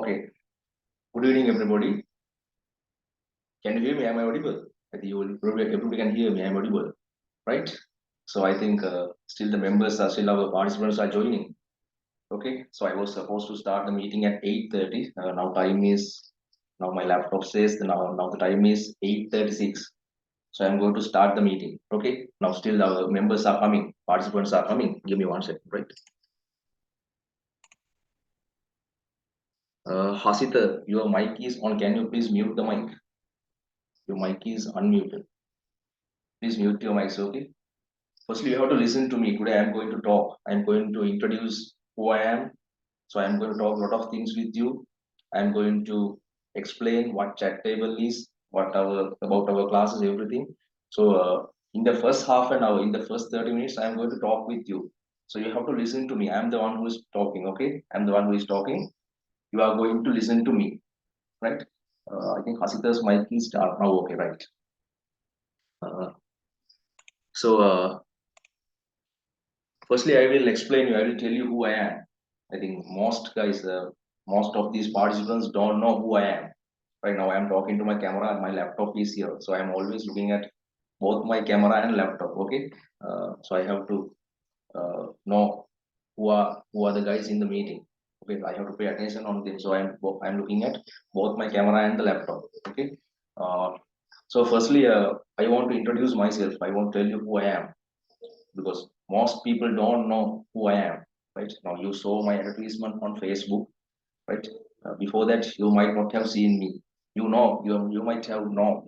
Okay. Good evening, everybody. Can you hear me? Am I audible? I think everybody can hear me. I'm audible, right? So I think still the members are still our participants are joining. Okay. So I was supposed to start the meeting at 8:30. Now my laptop says now the time is 8:36. So I'm going to start the meeting. Okay. Now still our members are coming. Participants are coming. Give me 1 second, right? Hasita, your mic is on. Can you please mute the mic? Your mic is unmuted. Please mute your mics, okay? Firstly, you have to listen to me. Today, I'm going to talk. I'm going to introduce who I am. So, I'm going to talk a lot of things with you. I'm going to explain what chat table is, about our classes, everything. So, in the first half an hour, in the first 30 minutes, I'm going to talk with you. So, you have to listen to me. I'm the one who is talking, okay? I'm the one who is talking. You are going to listen to me, right? I think Hasita's mic is start now, okay, right? Uh, so, firstly, I will explain you. I will tell you who I am. I think most of these participants don't know who I am. Right now, I am talking to my camera and my laptop is here. So I am always looking at both my camera and laptop. Okay, so I have to know who are the guys in the meeting. Okay, I have to pay attention on them. So I'm looking at both my camera and the laptop. Okay, uh, so firstly, I want to introduce myself. I want to tell you who I am because most people don't know who I am. Right now, you saw my advertisement on Facebook. Right before that, you might not have seen me. You might have know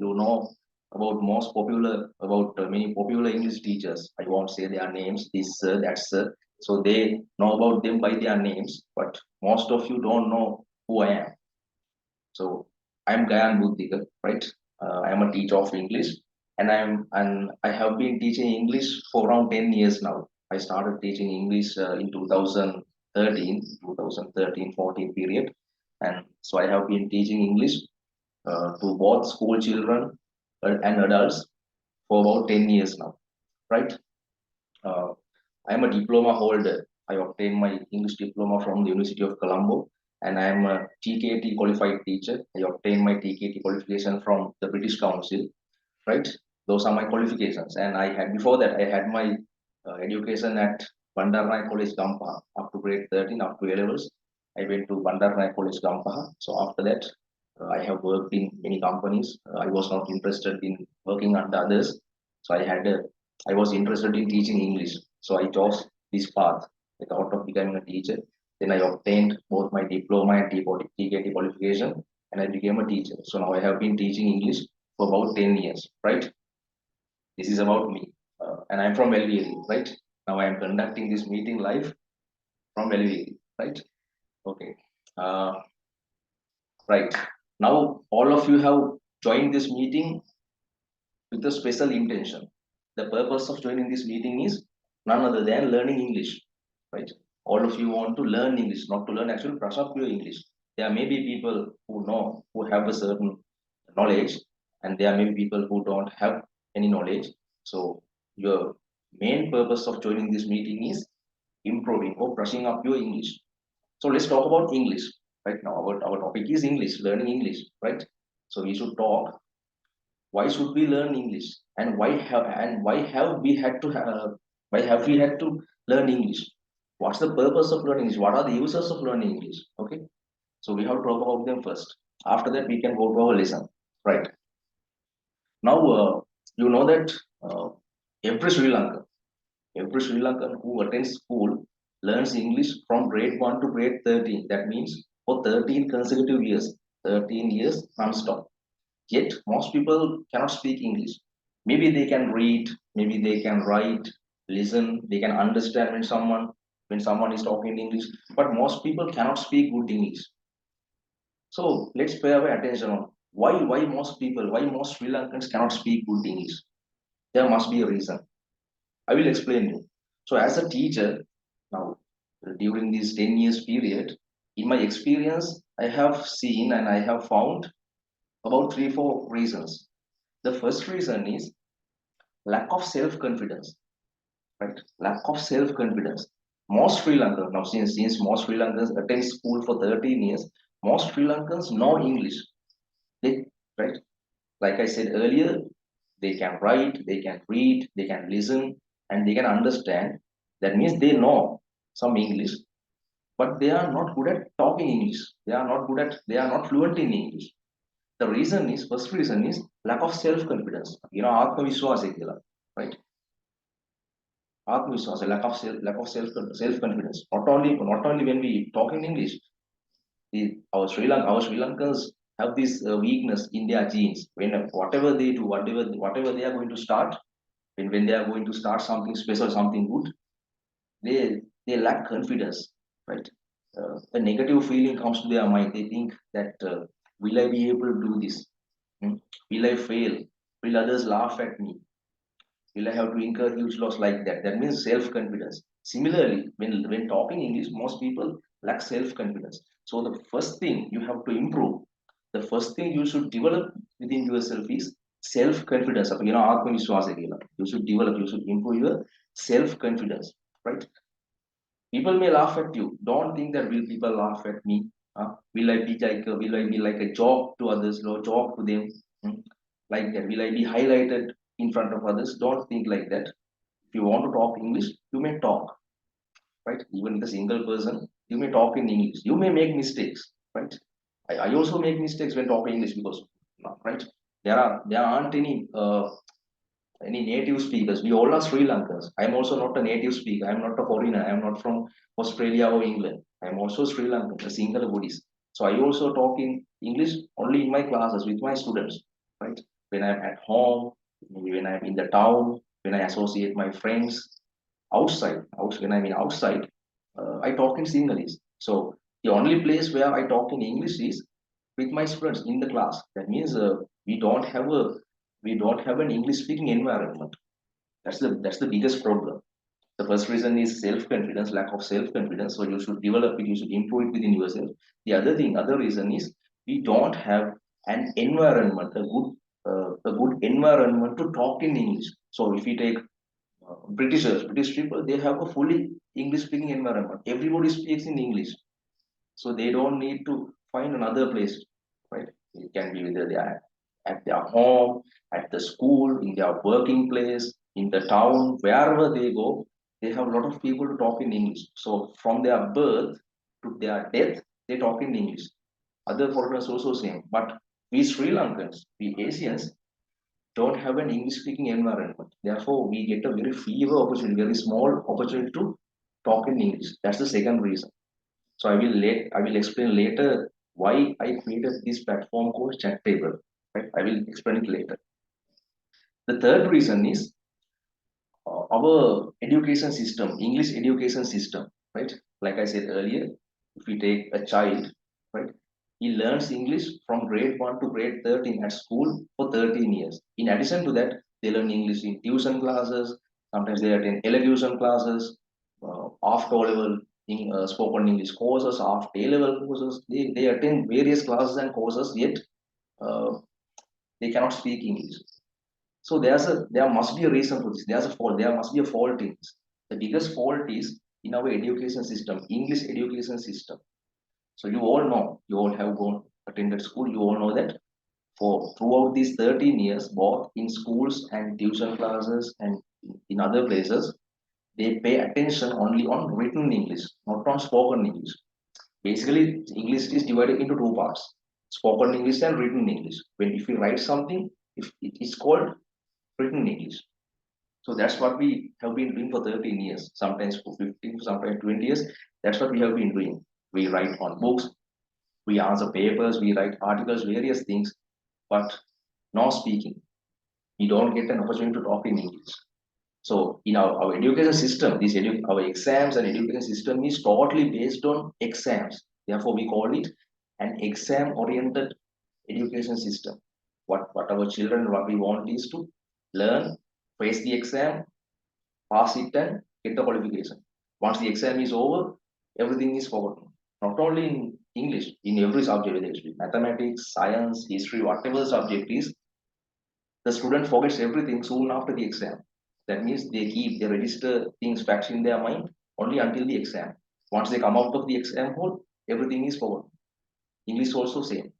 about most popular about many popular English teachers. I won't say their names. This sir, that sir. So they know about them by their names, but most of you don't know who I am. So I'm Gayan Buddhika, right? I am a teacher of English, and I have been teaching English for around 10 years now. I started teaching English in 2013 period, and so I have been teaching English to both school children and adults for about 10 years now, right? Uh, I am a diploma holder. I obtained my English diploma from the University of Colombo, and I am a TKT qualified teacher. I obtained my TKT qualification from the British Council, right? Those are my qualifications. And I had before that I had my education at Bandaranaike College Gampaha up to grade 13, up to A levels. I went to Bandaranaike College Gampaha. So after that, I have worked in many companies. I was not interested in working under others, so I was interested in teaching English. So I chose this path. I thought of becoming a teacher. Then I obtained both my diploma and TKT qualification, and I became a teacher. So now I have been teaching English for about 10 years, right? This is about me. And I'm from LVA, right? Now I am conducting this meeting live from LVA, right? Okay. Uh, right. Now all of you have joined this meeting with a special intention. The purpose of joining this meeting is none other than learning English, right? All of you want to learn English, not to learn actually brush up your English. There may be people who have a certain knowledge, and there may be people who don't have any knowledge. So your main purpose of joining this meeting is improving or brushing up your English. So let's talk about English. Right now, our topic is English, learning English, right? So we should talk why should we learn English and why have we had to learn English? What's the purpose of learning English? What are the uses of learning English? Okay, so we have to talk about them first. After that, we can go to our lesson. Right now, you know that uh, every Sri Lankan, every Sri Lankan who attends school learns English from grade 1 to grade 13. That means for 13 consecutive years, 13 years non-stop. Yet most people cannot speak English. Maybe they can read, maybe they can write, listen, they can understand when someone is talking in English, but most people cannot speak good English. So let's pay our attention on why most Sri Lankans cannot speak good English. There must be a reason. I will explain you. So as a teacher, now during this 10 years period, in my experience, I have seen and I have found about three, four reasons. The first reason is lack of self-confidence, right? Lack of self-confidence. Most Sri Lankans, now since most Sri Lankans attend school for 13 years, most Sri Lankans know English. They, right? Like I said earlier, they can write, they can read, they can listen, and they can understand. That means they know some English, but they are not good at talking English. They are not fluent in English. The reason is, first reason is lack of self-confidence. Atmavishwasa kela, right? Atmavishwasa, lack of self-confidence. Not only when we talk in English, our Sri Lankans have this weakness in their genes. When whatever they do, whatever they are going to start, when they are going to start something special, something good, they lack confidence, right? A negative feeling comes to their mind. They think that will I be able to do this? Hmm? Will I fail? Will others laugh at me? Will I have to incur huge loss like that? That means self-confidence. Similarly, when talking English, most people lack self-confidence. So the first thing you have to improve, the first thing you should develop within yourself is self-confidence. Atmavishwasa kela. You should develop, you should improve your self-confidence, right? People may laugh at you. Don't think that will people laugh at me? Will I be like a joke to others or joke to them? Hmm? Like that. Will I be highlighted in front of others? Don't think like that. If you want to talk English, you may talk, right? Even the single person, you may talk in English. You may make mistakes, right? I also make mistakes when talking English because, right? There aren't any native speakers. We all are Sri Lankans. I am also not a native speaker. I am not a foreigner. I am not from Australia or England. I am also Sri Lankan, a single Buddhist. So I also talk in English only in my classes with my students, right? When I'm at home, maybe when I'm in the town, when I associate my friends when I'm in outside, I talk in Sinhalese. So the only place where I talk in English is with my students in the class. That means we don't have a we don't have an English speaking environment. That's the biggest problem. The first reason is self-confidence, lack of self-confidence. So you should develop it, you should improve it within yourself. Other reason is we don't have an environment, a good environment to talk in English. So if we take British people, they have a fully English-speaking environment. Everybody speaks in English, so they don't need to find another place, right? It can be whether they are at their home, at the school, in their working place, in the town, wherever they go, they have a lot of people to talk in English. So from their birth to their death, they talk in English. Other foreigners also same. But we Sri Lankans, we Asians, don't have an English speaking environment. Therefore, we get a very fewer opportunity, very small opportunity to talk in English. That's the second reason. So I will explain later why I created this platform called Chat Table. Right? I will explain it later. The third reason is our education system, English education system, right? Like I said earlier, if we take a child, right, he learns English from grade 1 to grade 13 at school for 13 years. In addition to that, they learn English in tuition classes, sometimes they attend elocution classes, after O-level spoken English courses, after A-level courses, they attend various classes and courses, yet uh, they cannot speak English. So there must be a reason for this. There's a fault. There must be a fault in this. The biggest fault is in our education system, English education system. So you all know, you all have gone attended school. You all know that for throughout these 13 years, both in schools and tuition classes and in other places, they pay attention only on written English, not on spoken English. Basically, English is divided into two parts: spoken English and written English. When if we write something, if it is called written English. So that's what we have been doing for 13 years, sometimes for 15, sometimes 20 years. That's what we have been doing. We write on books, we answer papers, we write articles, various things, but no speaking. We don't get an opportunity to talk in English. So in our education system, our exams and education system is totally based on exams. Therefore, we call it an exam-oriented education system. What our children, what we want is to learn, face the exam, pass it and get the qualification. Once the exam is over, everything is forgotten. Not only in English, in every subject, whether it's mathematics, science, history, whatever subject is, the student forgets everything soon after the exam. That means they register things, facts in their mind only until the exam. Once they come out of the exam hall, everything is forgotten. English also same.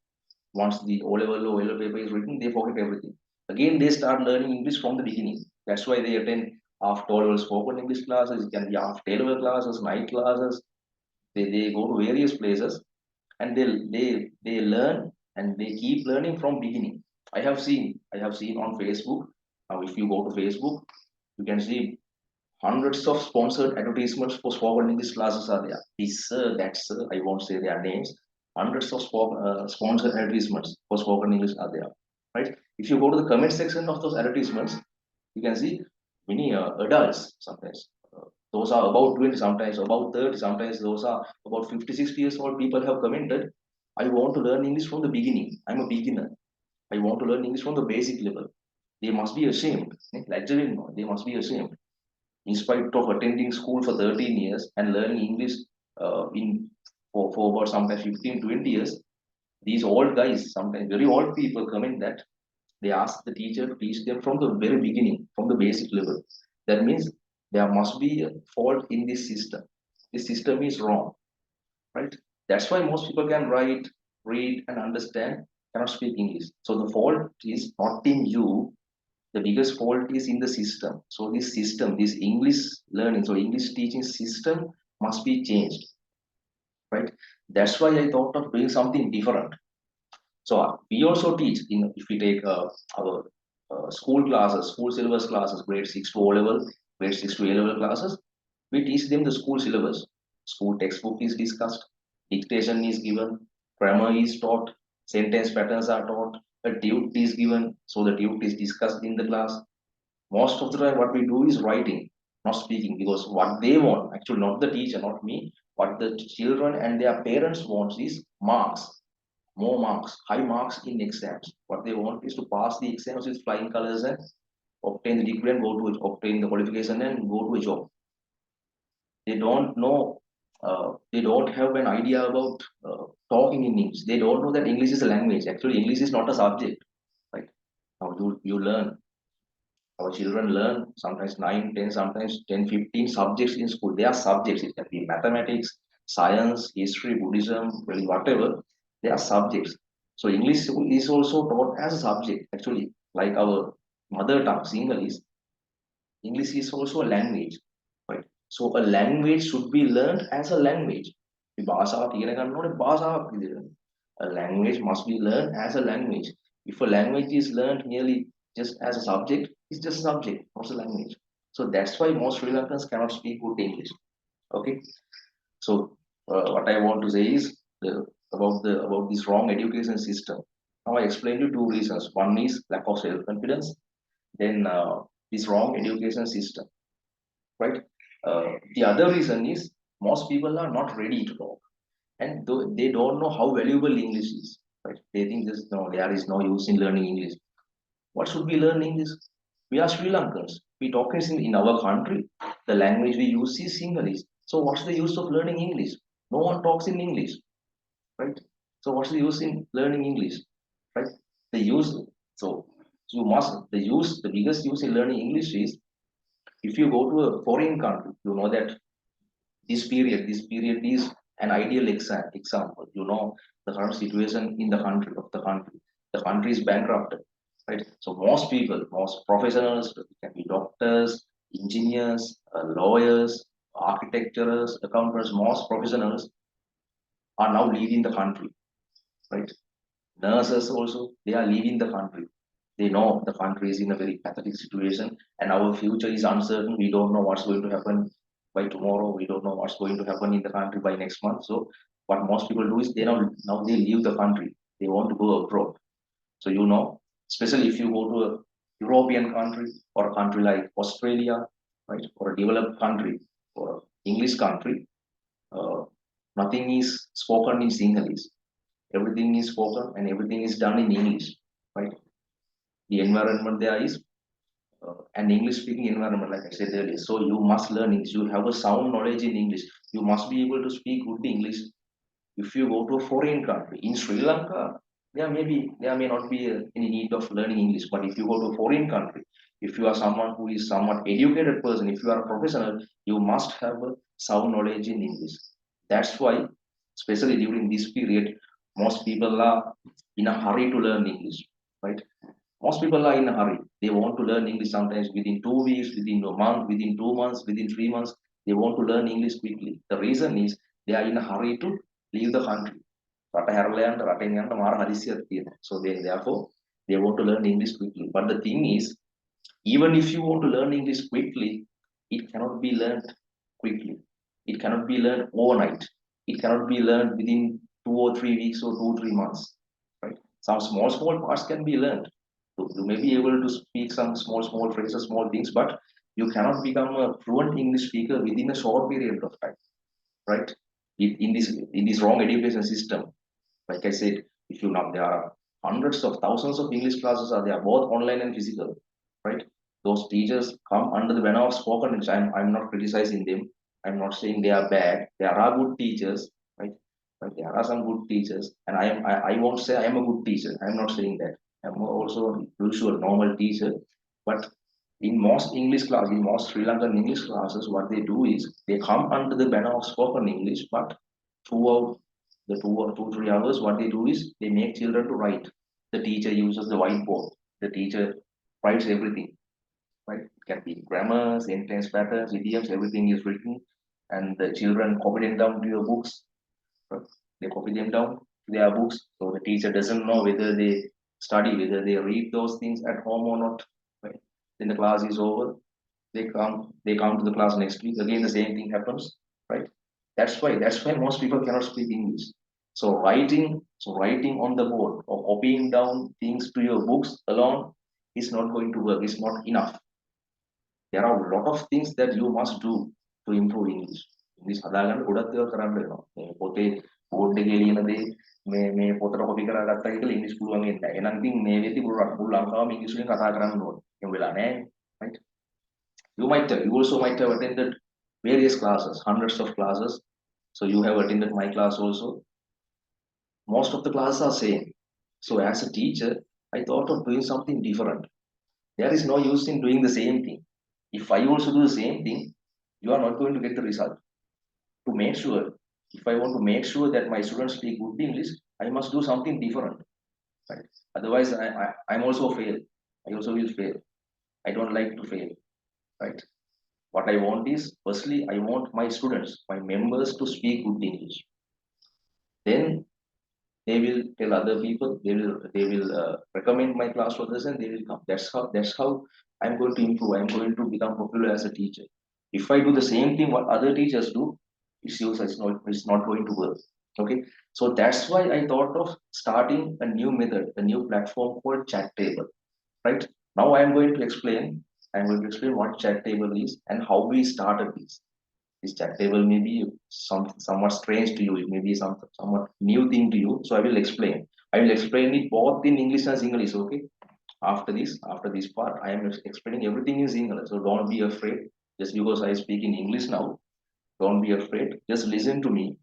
Once the O-level or O-level paper is written, they forget everything. Again, they start learning English from the beginning. That's why they attend after O-level spoken English classes, it can be after A-level classes, night classes. They go to various places and they learn and they keep learning from beginning. I have seen on Facebook. Now, if you go to Facebook, you can see hundreds of sponsored advertisements for spoken English classes are there. This sir, that sir, I won't say their names. Hundreds of sponsored advertisements for spoken English are there, right? If you go to the comment section of those advertisements, you can see many adults sometimes. Those are about 20, sometimes about 30, sometimes those are about 50, 60 years old people have commented, I want to learn English from the beginning. I'm a beginner. I want to learn English from the basic level. They must be ashamed. They must be ashamed in spite of attending school for 13 years and learning English in for about sometimes 15, 20 years, these old guys, sometimes very old people comment that they ask the teacher to teach them from the very beginning, from the basic level. That means there must be a fault in this system. This system is wrong, right? That's why most people can write, read, and understand, cannot speak English. So the fault is not in you, the biggest fault is in the system. So this system, this English learning, so English teaching system must be changed, right? That's why I thought of doing something different. So we also teach in, if we take our school classes, school syllabus classes, grade 6 to O level, grade 6 to A level classes, we teach them the school syllabus. School textbook is discussed, dictation is given, grammar is taught, sentence patterns are taught, a duty is given, so the duty is discussed in the class. Most of the time, what we do is writing, not speaking, because what they want, actually, not the teacher, not me, what the children and their parents want is marks, more marks, high marks in exams. What they want is to pass the exams with flying colors and obtain the degree and go to obtain the qualification and go to a job. They don't know, they don't have an idea about talking in English. They don't know that English is a language. Actually, English is not a subject, right? Now you learn, our children learn sometimes 9, 10, sometimes 10, 15 subjects in school. They are subjects. It can be mathematics, science, history, Buddhism, really whatever. They are subjects. So English is also taught as a subject. Actually, like our mother tongue, Sinhalese, English is also a language, right? So a language should be learned as a language. මේ භාෂාවක් ඉගෙන ගන්න ඕනේ භාෂාවක් විදිහට. A language must be learned as a language. If a language is learned merely just as a subject, it's just a subject, not a language. So that's why most Sri Lankans cannot speak good English. Okay. So what I want to say is about this wrong education system. Now I explained you two reasons. One is lack of self-confidence. Then this wrong education system, right? The other reason is most people are not ready to talk, and they don't know how valuable English is, right? They think this no, there is no use in learning English. What should we learn English? We are Sri Lankans. We talk in our country. The language we use is English. So what's the use of learning English? No one talks in English, right? So what's the use in learning English, right? The use, so you must, the biggest use in learning English is if you go to a foreign country, you know that this period is an ideal example. You know the current situation in the country of the country. The country is bankrupted, right? So most people, most professionals, it can be doctors, engineers, lawyers, architects, accountants, most professionals are now leaving the country, right? Nurses also, they are leaving the country. They know the country is in a very pathetic situation and our future is uncertain. We don't know what's going to happen by tomorrow. We don't know what's going to happen in the country by next month. So what most people do is now they leave the country. They want to go abroad. So you know, especially if you go to a European country or a country like Australia, right, or a developed country or English country, uh, nothing is spoken in Sinhalese. Everything is spoken and everything is done in English, right? The environment there is an English speaking environment, like I said earlier. So you must learn English. You have a sound knowledge in English. You must be able to speak good English. If you go to a foreign country, in Sri Lanka, there may not be any need of learning English. But if you go to a foreign country, if you are someone who is somewhat educated person, if you are a professional, you must have a sound knowledge in English. That's why, especially during this period, most people are in a hurry to learn English, right? Most people are in a hurry. They want to learn English sometimes within 2 weeks, within a month, within 2 months, within 3 months. They want to learn English quickly. The reason is they are in a hurry to leave the country. So they therefore they want to learn English quickly. But the thing is, even if you want to learn English quickly, it cannot be learned quickly. It cannot be learned overnight. It cannot be learned within 2 or 3 weeks or 2 3 months. Right? Some small parts can be learned. So you may be able to speak some small phrases, small things, but you cannot become a fluent English speaker within a short period of time. Right? In this wrong education system, like I said, if you know there are hundreds of thousands of English classes are there, both online and physical, right? Those teachers come under the banner of spoken English. I'm not criticizing them. I'm not saying they are bad. There are good teachers, right? But there are some good teachers, and I won't say I am a good teacher. I'm not saying that. I'm also a usual normal teacher, but in most English class, in most Sri Lankan English classes, what they do is they come under the banner of spoken English, but throughout the 2 or 3 hours, what they do is they make children to write. The teacher uses the whiteboard. The teacher writes everything, right? It can be grammar, sentence patterns, idioms, everything is written, and the children copy them down to your books. Right? They copy them down to their books, so the teacher doesn't know whether they study, whether they read those things at home or not. Right? Then the class is over. They come to the class next week. Again, the same thing happens, right? That's why most people cannot speak English. So writing on the board or copying down things to your books alone is not going to work. It's not enough. There are a lot of things that you must do to improve English. English හදාගන්න ගොඩක් දේවල් කරන්න වෙනවා. මේ පොතේ board එකේ ලියන දේ මේ පොතට කොපි කරලා ගත්තා කියලා ඉංග්‍රීසි පුළුවන් වෙන්නේ නැහැ. එහෙනම් ඉතින් මේ වෙද්දි මුළු ලංකාවම ඉංග්‍රීසි වලින් කතා කරන්න ඕනේ. එහෙම වෙලා නැහැ. Right? You also might have attended various classes, hundreds of classes. So you have attended my class also. Most of the classes are same. So as a teacher, I thought of doing something different. There is no use in doing the same thing. If I also do the same thing, you are not going to get the result. To make sure, if I want to make sure that my students speak good English, I must do something different. Right? Otherwise, I'm also fail. I also will fail. I don't like to fail. Right? What I want is, firstly, I want my students, my members to speak good English. Then they will tell other people, they will recommend my class to others, and they will come. That's how I'm going to improve. I'm going to become popular as a teacher. If I do the same thing what other teachers do, it's not going to work. Okay, so that's why I thought of starting a new method, a new platform called chat table. Right, now I'm going to explain what chat table is and how we started this chat table. May be somewhat strange to you, it may be somewhat new thing to you, so I will explain it both in English and English. Okay, after this part I am explaining everything in English, so don't be afraid. Just because I speak in English now, don't be afraid, just listen to me.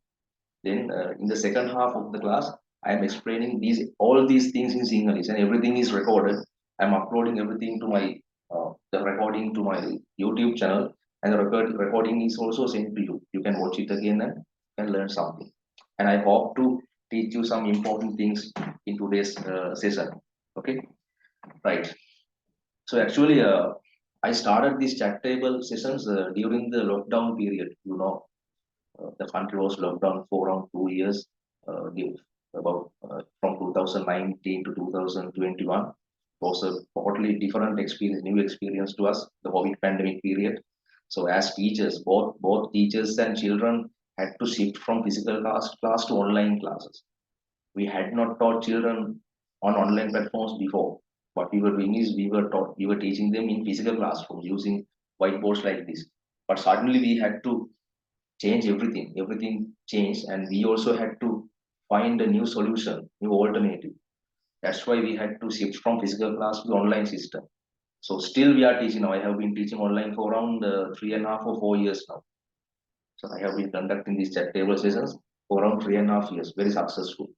Then in the second half of the class, I am explaining all these things in English, and everything is recorded. I'm uploading everything to my the recording to my YouTube channel, and the recording is also sent to you. You can watch it again and learn something. And I hope to teach you some important things in today's session. Okay, right. So actually, I started these chat table sessions during the lockdown period. The country was locked down for around 2 years, about from 2019 to 2021. Was a totally different experience, new experience to us, the COVID pandemic period. So as teachers, both teachers and children had to shift from physical class to online classes. We had not taught children on online platforms before. What we were doing is we were teaching them in physical classrooms using whiteboards like this. But suddenly we had to change everything. Everything changed, and we also had to find a new solution, new alternative. That's why we had to shift from physical class to online system. So still we are teaching now. I have been teaching online for around 3.5 or 4 years now. So I have been conducting these chat table sessions for around 3.5 years, very successful.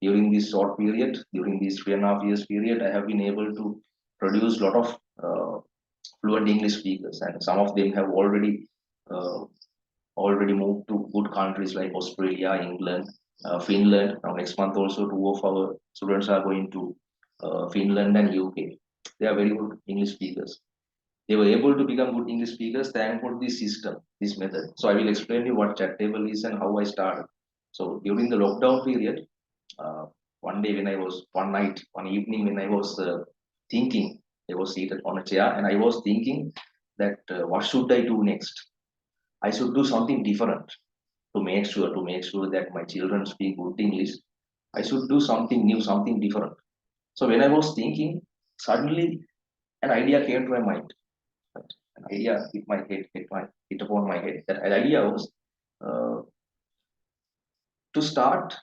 During this short period, during this 3.5 years period, I have been able to produce a lot of fluent English speakers, and some of them have already moved to good countries like Australia, England, Finland. Now next month also 2 of our students are going to Finland and UK. They are very good English speakers. They were able to become good English speakers thanks for this system, this method. So I will explain you what chat table is and how I started. So during the lockdown period, uh, one day when I was one evening when I was thinking, I was seated on a chair and I was thinking that what should I do next? I should do something different to make sure that my children speak good English. I should do something new, something different. So when I was thinking, suddenly an idea came to my mind. Right? An idea hit upon my head. That idea was uh, to start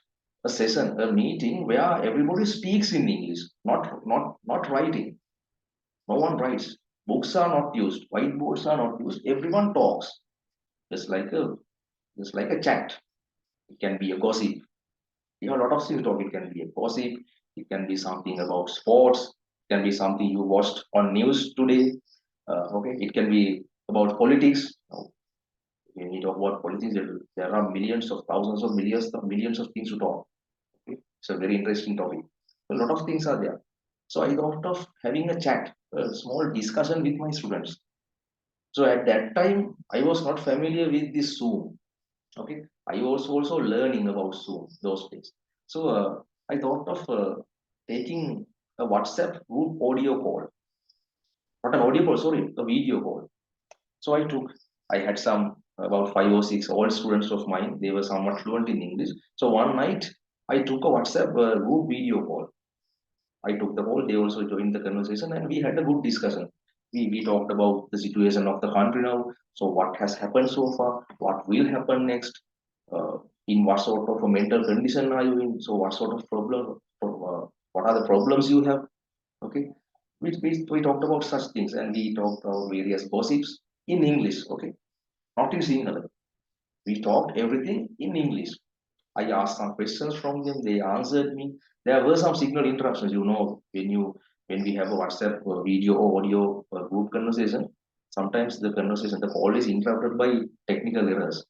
a session, a meeting where everybody speaks in English, not writing. No one writes. Books are not used. Whiteboards are not used. Everyone talks. Just like a just like a chat. It can be a gossip. You have a lot of things to talk. It can be a gossip. It can be something about sports. It can be something you watched on news today. Okay. It can be about politics. When we talk about politics, there are millions of thousands of millions of things to talk. Okay? It's a very interesting topic. A lot of things are there. So I thought of having a chat, a small discussion with my students. So at that time, I was not familiar with this Zoom. Okay, I was also learning about Zoom those days. So I thought of taking a WhatsApp group audio call, not an audio call, sorry, a video call. So I had some about 5 or 6 old students of mine. They were somewhat fluent in English. So one night I took a WhatsApp group video call. I took the call. They also joined the conversation, and we had a good discussion. We talked about the situation of the country now. So what has happened so far? What will happen next? Uh, in what sort of a mental condition are you in? So what sort of problem? What are the problems you have? Okay, we talked about such things, and we talked about various gossips in English. Okay, not in Sinhala. We talked everything in English. I asked some questions from them. They answered me. There were some signal interruptions. When we have a WhatsApp video or audio group conversation, sometimes the call is interrupted by technical errors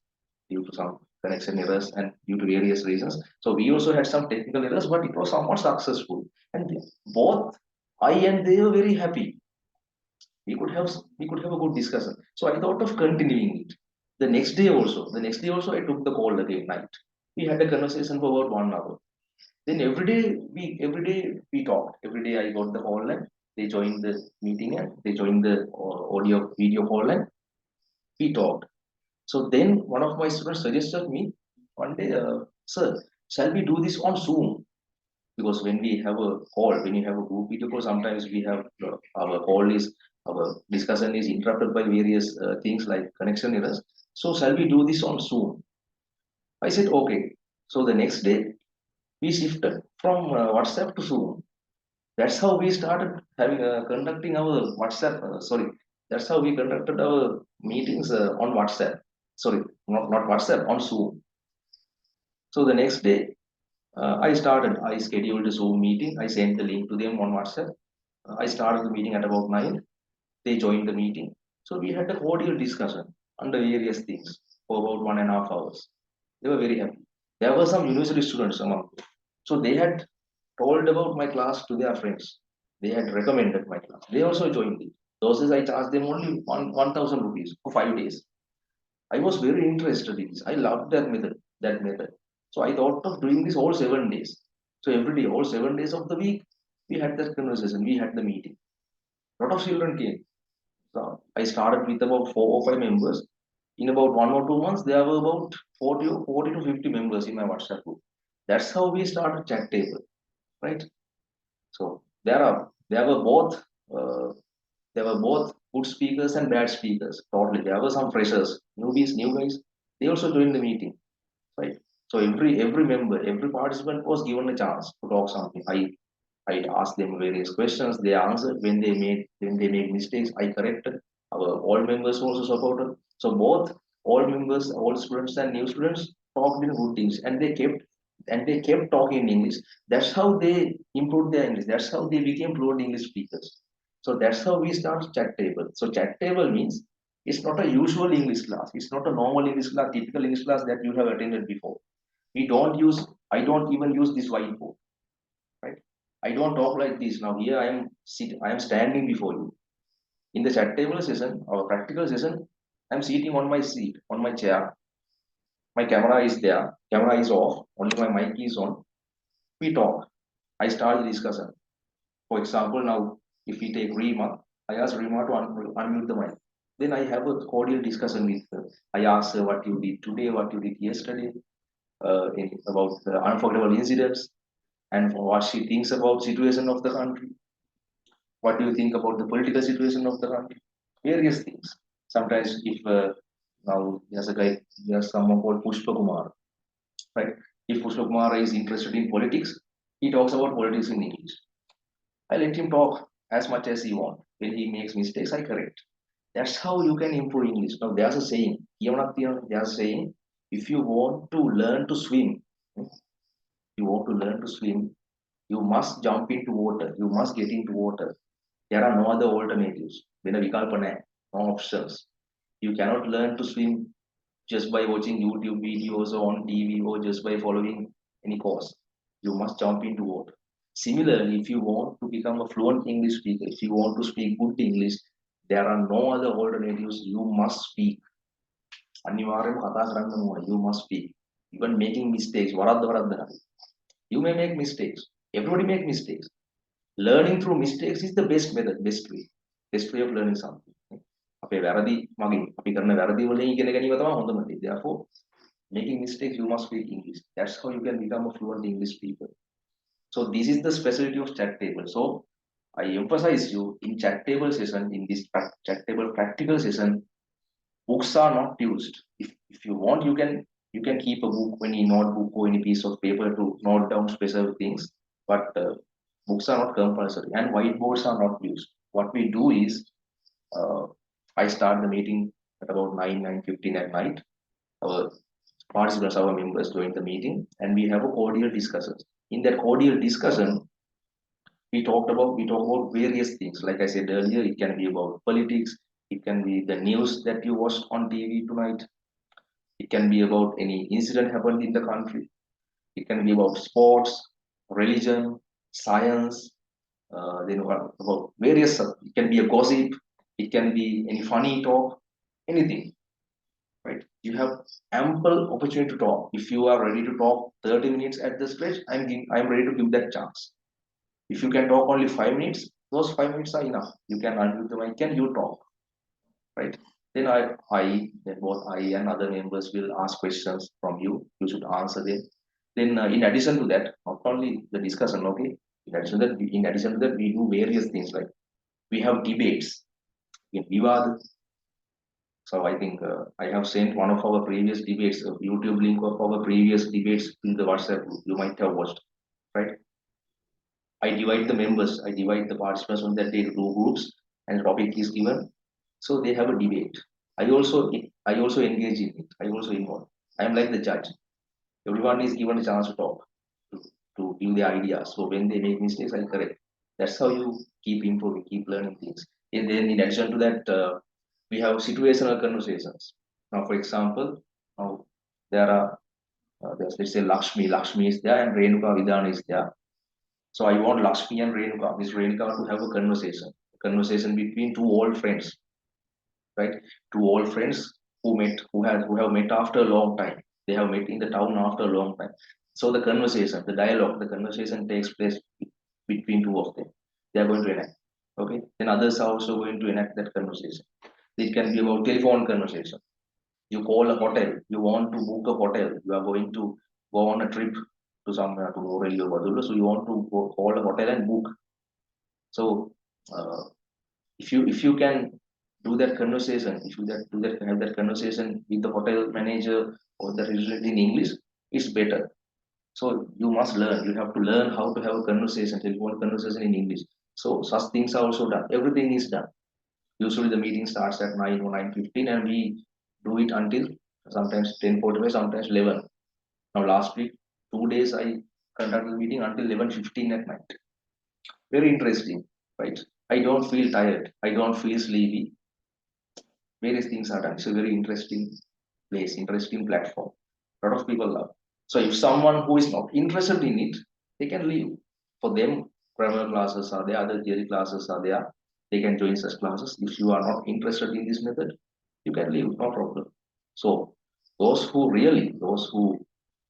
due to some connection errors and due to various reasons. So we also had some technical errors, but it was somewhat successful. And both I and they were very happy. We could have a good discussion. So I thought of continuing it. The next day also I took the call again night. We had a conversation for about 1 hour. Then every day we talked. Every day I got the call and they joined the meeting and they joined the audio video call and we talked. So then one of my students suggested me one day, sir, shall we do this on Zoom? Because when you have a group video call, sometimes we have our discussion is interrupted by various things like connection errors. So shall we do this on Zoom? I said okay. So the next day we shifted from WhatsApp to Zoom. That's how we started conducting our WhatsApp. Sorry, that's how we conducted our meetings on WhatsApp. Sorry, not WhatsApp, on Zoom. So the next day, I scheduled a Zoom meeting. I sent the link to them on WhatsApp. I started the meeting at about 9. They joined the meeting. So we had a cordial discussion under various things for about 1.5 hours. They were very happy. There were some university students among them. So they had told about my class to their friends. They had recommended my class. They also joined it. Those days I charged them only 1,000 rupees for 5 days. I was very interested in this. I loved that method. So I thought of doing this all 7 days. So every day, all 7 days of the week, we had that conversation. We had the meeting. A lot of children came. So I started with about 4 or 5 members. In about 1 or 2 months, there were about 40 to 50 members in my WhatsApp group. That's how we started chat table, right? So uh, there were both good speakers and bad speakers. Totally, there were some freshers, newbies, new guys. They also joined the meeting, right? So every member, every participant was given a chance to talk something. I asked them various questions. They answered. When they made mistakes, I corrected. Our all members also supported. So both all members, all students and new students talked in good things, and they kept talking in English. That's how they improved their English. That's how they became fluent English speakers. So that's how we start chat table. So chat table means it's not a usual English class. It's not a normal English class, typical English class that you have attended before. We don't use, I don't even use this whiteboard, right? I don't talk like this. Now here I am standing before you. In the chat table session or practical session, I'm sitting on my seat, on my chair. My camera is there, camera is off, only my mic is on. We talk. I start the discussion. For example, now if we take Rima, I ask Rima to unmute the mic. Then I have a cordial discussion with her. I ask her what you did today, what you did yesterday, about the unforgettable incidents, and what she thinks about situation of the country. What do you think about the political situation of the country? Various things. Sometimes if now there's a guy, there's someone called Pushpa Kumar, right? If Pushpa Kumar is interested in politics, he talks about politics in English. I let him talk as much as he wants. When he makes mistakes, I correct. That's how you can improve English. Now there's a saying, there's a saying, if you want to learn to swim, you want to learn to swim, you must jump into water. You must get into water. There are no other alternatives. When a vikalpa no options. You cannot learn to swim just by watching YouTube videos or on TV or just by following any course. You must jump into water. Similarly, if you want to become a fluent English speaker, if you want to speak good English, there are no other alternatives. You must speak. අනිවාර්යයෙන්ම කතා කරන්න ඕන. You must speak. Even making mistakes, වරද්ද හරි. You may make mistakes. Everybody make mistakes. Learning through mistakes is the best method, best way of learning something. අපේ වැරදි මගින් අපි කරන වැරදි වලින් ඉගෙන ගැනීම තමයි හොඳම දේ. Therefore, making mistakes, you must speak English. That's how you can become a fluent English speaker. So this is the specialty of chat table. So I emphasize you in chat table session, in this chat table practical session, books are not used. If you want, you can keep a book, any notebook or any piece of paper to note down specific things, but books are not compulsory and whiteboards are not used. What we do is uh, I start the meeting at about 9:15 at night. Our participants, our members join the meeting, and we have a cordial discussion. In that cordial discussion, we talk about various things. Like I said earlier, it can be about politics, it can be the news that you watched on TV tonight, it can be about any incident happened in the country, it can be about sports, religion, science, then about various. It can be a gossip, it can be any funny talk, anything. Right? You have ample opportunity to talk. If you are ready to talk 30 minutes at the stretch, I'm ready to give that chance. If you can talk only 5 minutes, those 5 minutes are enough. You can unmute the mic and you talk, right? Then then both I and other members will ask questions from you. You should answer them. Then, in addition to that, not only the discussion, okay. In addition to that, we do various things like we have debates. In Vivad, so I think I have sent one of our previous debates, a YouTube link of our previous debates in the WhatsApp group. You might have watched, right? I divide the members, I divide the participants on that day to two groups, and the topic is given. So they have a debate. I also engage in it. I also involve. I am like the judge. Everyone is given a chance to talk, to give the ideas. So when they make mistakes, I correct. That's how you keep improving, keep learning things. And then in addition to that, we have situational conversations. Now, for example, now there are there's, let's say Lakshmi. Lakshmi is there and Renuka Vidhan is there. So I want Lakshmi and Renuka, Miss Renuka, to have a conversation between two old friends, right? Two old friends who have met after a long time. They have met in the town after a long time. So the conversation, the dialogue, the conversation takes place between two of them. They are going to enact. Okay. Then others are also going to enact that conversation. It can be about telephone conversation. You call a hotel. You want to book a hotel. You are going to go on a trip to somewhere to Morelli or Vadula. So you want to call a hotel and book. So uh, if you can do that conversation, if you that do that have that conversation with the hotel manager or the resident in English, it's better. So you must learn. You have to learn how to have a conversation, telephone conversation in English. So such things are also done. Everything is done. Usually the meeting starts at 9 or 9:15 and we do it until sometimes 10:45, sometimes 11. Now last week, 2 days I conducted the meeting until 11:15 at night. Very interesting, right? I don't feel tired. I don't feel sleepy. Various things are done. It's a very interesting place, interesting platform. A lot of people love. So if someone who is not interested in it, they can leave. For them, grammar classes are there, other theory classes are there. They can join such classes. If you are not interested in this method, you can leave, no problem. So those who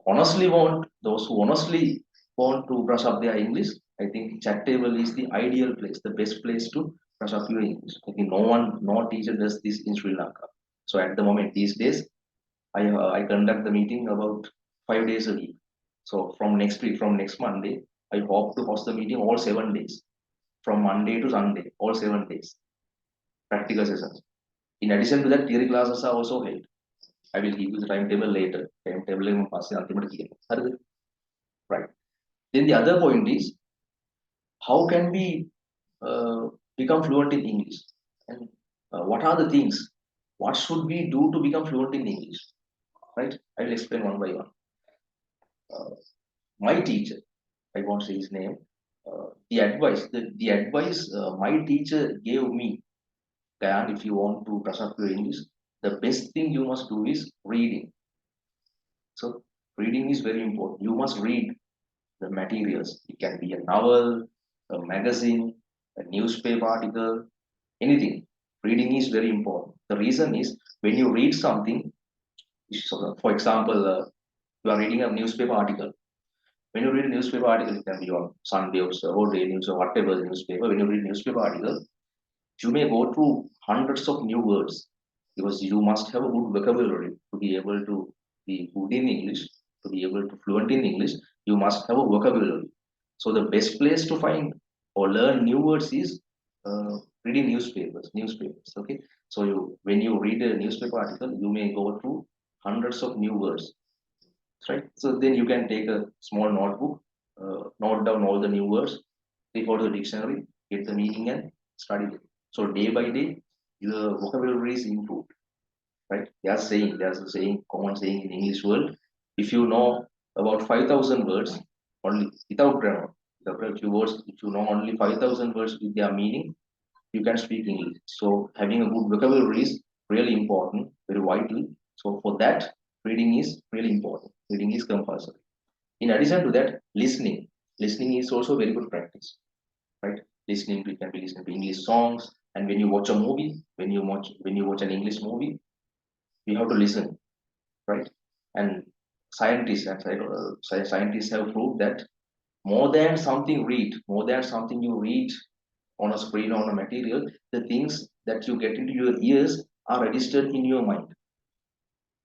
honestly want to brush up their English, I think chat table is the ideal place, the best place to brush up your English. I think no teacher does this in Sri Lanka. So at the moment, these days, I conduct the meeting about 5 days a week. So from next week, from next Monday, I hope to host the meeting all 7 days, from Monday to Sunday, all 7 days, practical sessions. In addition to that, theory classes are also held. I will give you the timetable later. Timetable in right. Then the other point is, how can we become fluent in English? And what are the things? What should we do to become fluent in English? Right? I will explain one by one. My teacher, I won't say his name, the advice my teacher gave me, and if you want to brush up your English, the best thing you must do is reading. So reading is very important. You must read the materials. It can be a novel, a magazine, a newspaper article, anything. Reading is very important. The reason is when you read something, so for example, you are reading a newspaper article. When you read a newspaper article, it can be on Sunday or Saturday news or whatever the newspaper. When you read newspaper article, you may go through hundreds of new words because you must have a good vocabulary to be able to be good in English, to be able to fluent in English. You must have a vocabulary. So the best place to find or learn new words is reading newspapers. Newspapers, okay. So when you read a newspaper article, you may go through hundreds of new words, right? So then you can take a small notebook, note down all the new words, refer to the dictionary, get the meaning and study it. So day by day, your vocabulary is improved, right? There's a saying, common saying in English world, if you know about 5,000 words, only without grammar, without a few words, if you know only 5,000 words with their meaning, you can speak English. So having a good vocabulary is really important, very vital. So for that, reading is really important. Reading is compulsory. In addition to that, listening. Listening is also very good practice, right? Listening, we can be listening to English songs, and when you watch a movie, when you watch an English movie, you have to listen, right? And scientists and scientists have proved that more than something you read on a screen or on a material, the things that you get into your ears are registered in your mind.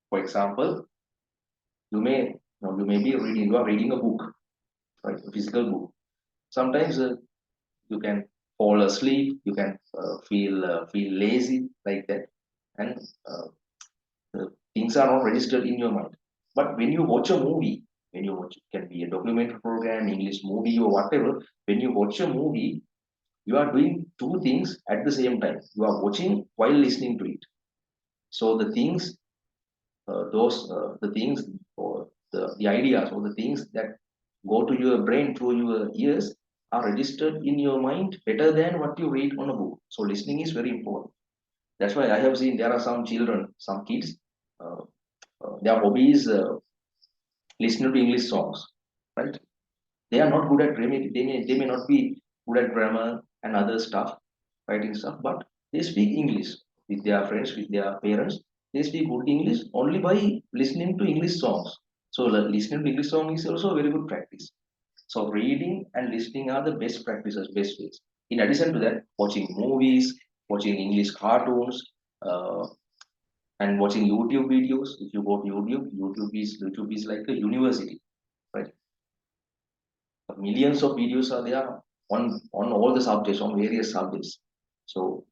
For example, you may be reading, you are reading a book, right? A physical book. Sometimes you can fall asleep, you can feel lazy like that, and things are not registered in your mind. But when you watch a movie, when you watch, it can be a documentary program, English movie or whatever, when you watch a movie, you are doing two things at the same time. You are watching while listening to it. So the things or the ideas or the things that go to your brain through your ears are registered in your mind better than what you read on a book. So listening is very important. That's why I have seen there are some children, some kids, uh, their hobby is listening to English songs, right? They are not good at they may not be good at grammar and other stuff, writing stuff, but they speak English with their friends, with their parents. They speak good English only by listening to English songs. So listening to English song is also a very good practice. So reading and listening are the best practices, best ways. In addition to that, watching movies, watching English cartoons, uh, and watching YouTube videos. If you go to YouTube, YouTube is like a university, right? Millions of videos are there on all the subjects, on various subjects. So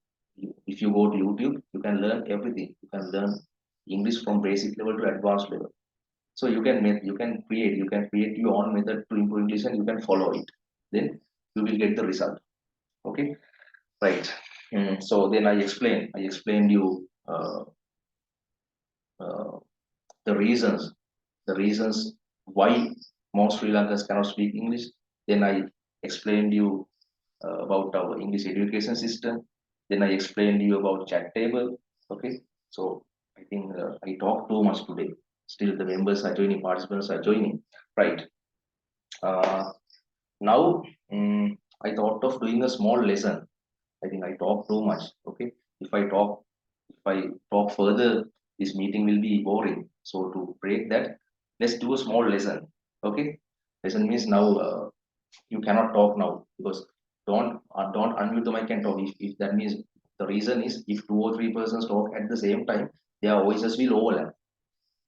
if you go to YouTube, you can learn everything. You can learn English from basic level to advanced level. So you can create your own method to improve English and you can follow it. Then you will get the result. Okay, right. So then I explained you uh, the reasons why most Sri Lankans cannot speak English. Then I explained you about our English education system. Then I explained you about chat table. Okay, so I think I talked too much today. still the members are joining, participants are joining, right? Now I thought of doing a small lesson. I think I talk too much. Okay, if I talk further, this meeting will be boring. So to break that, let's do a small lesson. Okay, lesson means now you cannot talk now, because don't unmute the mic and talk. If that means, the reason is, if 2 or 3 persons talk at the same time, their voices will overlap.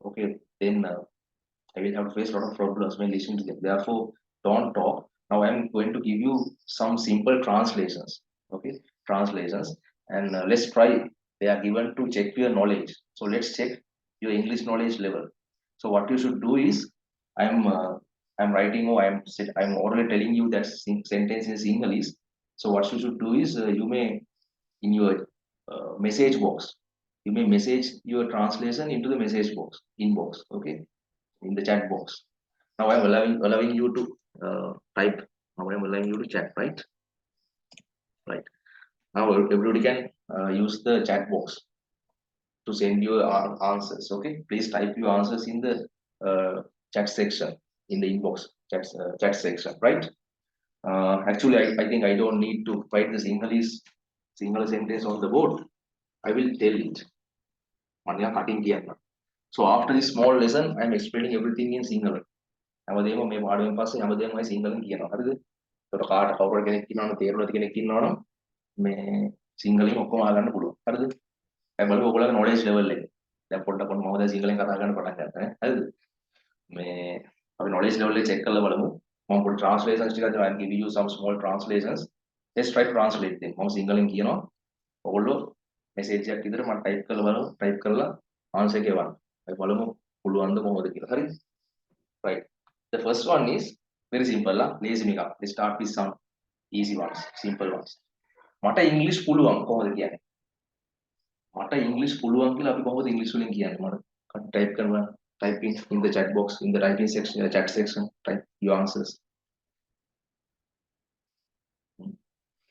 Okay, then I will have to face a lot of problems when listening to them. Therefore, don't talk. Now I am going to give you some simple translations. Okay, translations, and let's try. They are given to check your knowledge. So let's check your English knowledge level. So what you should do is, I'm uh, I'm writing, or I'm already telling you that sentence is English. So what you should do is, you may, in your message box, you may message your translation into the message box inbox. Okay, in the chat box. Now I'm allowing you to type. Now I'm allowing you to chat, right? Right. Now everybody can use the chat box to send your answers. Okay. Please type your answers in the chat section, in the inbox chat section, right? Actually, I think I don't need to write the single sentence on the board. I will tell it. So after this small lesson, I'm explaining everything in single. හැමදේම මේ පාඩුවෙන් පස්සේ හැමදේම මම සිංහලෙන් කියනවා. හරිද? ඒකට කාට කවුරු කෙනෙක් ඉන්නවනම්, තේරුණාද කෙනෙක් ඉන්නවනම් මේ සිංහලෙන් ඔක්කොම අහගන්න පුළුවන්. හරිද? දැන් බලමු ඔයගොල්ලන්ගේ knowledge level එක. දැන් පොඩ්ඩක් මම දැන් සිංහලෙන් කතා කරන්න පටන් ගත්තා නේ. හරිද? මේ අපි knowledge level එක check කරලා බලමු. මම පොඩි translations ටිකක් දෙනවා. I'll give you some small translations. Let's try to translate them. මම සිංහලෙන් කියනවා. ඔයගොල්ලෝ message එකක් විතර මම type කරලා බලමු. type කරලා answer එක එවන්න. අපි බලමු පුළුවන්ද කොහොමද කියලා. හරිද? Right. The first one is very simple. Lazy Mika. Let's start with some easy ones, simple ones. මට ඉංග්‍රීසි පුළුවන් කොහොමද කියන්නේ? මට ඉංග්‍රීසි පුළුවන් කියලා අපි කොහොමද ඉංග්‍රීසි වලින් කියන්නේ? මට type කරනවා. Type in the chat box, in the typing section, chat section. Type your answers.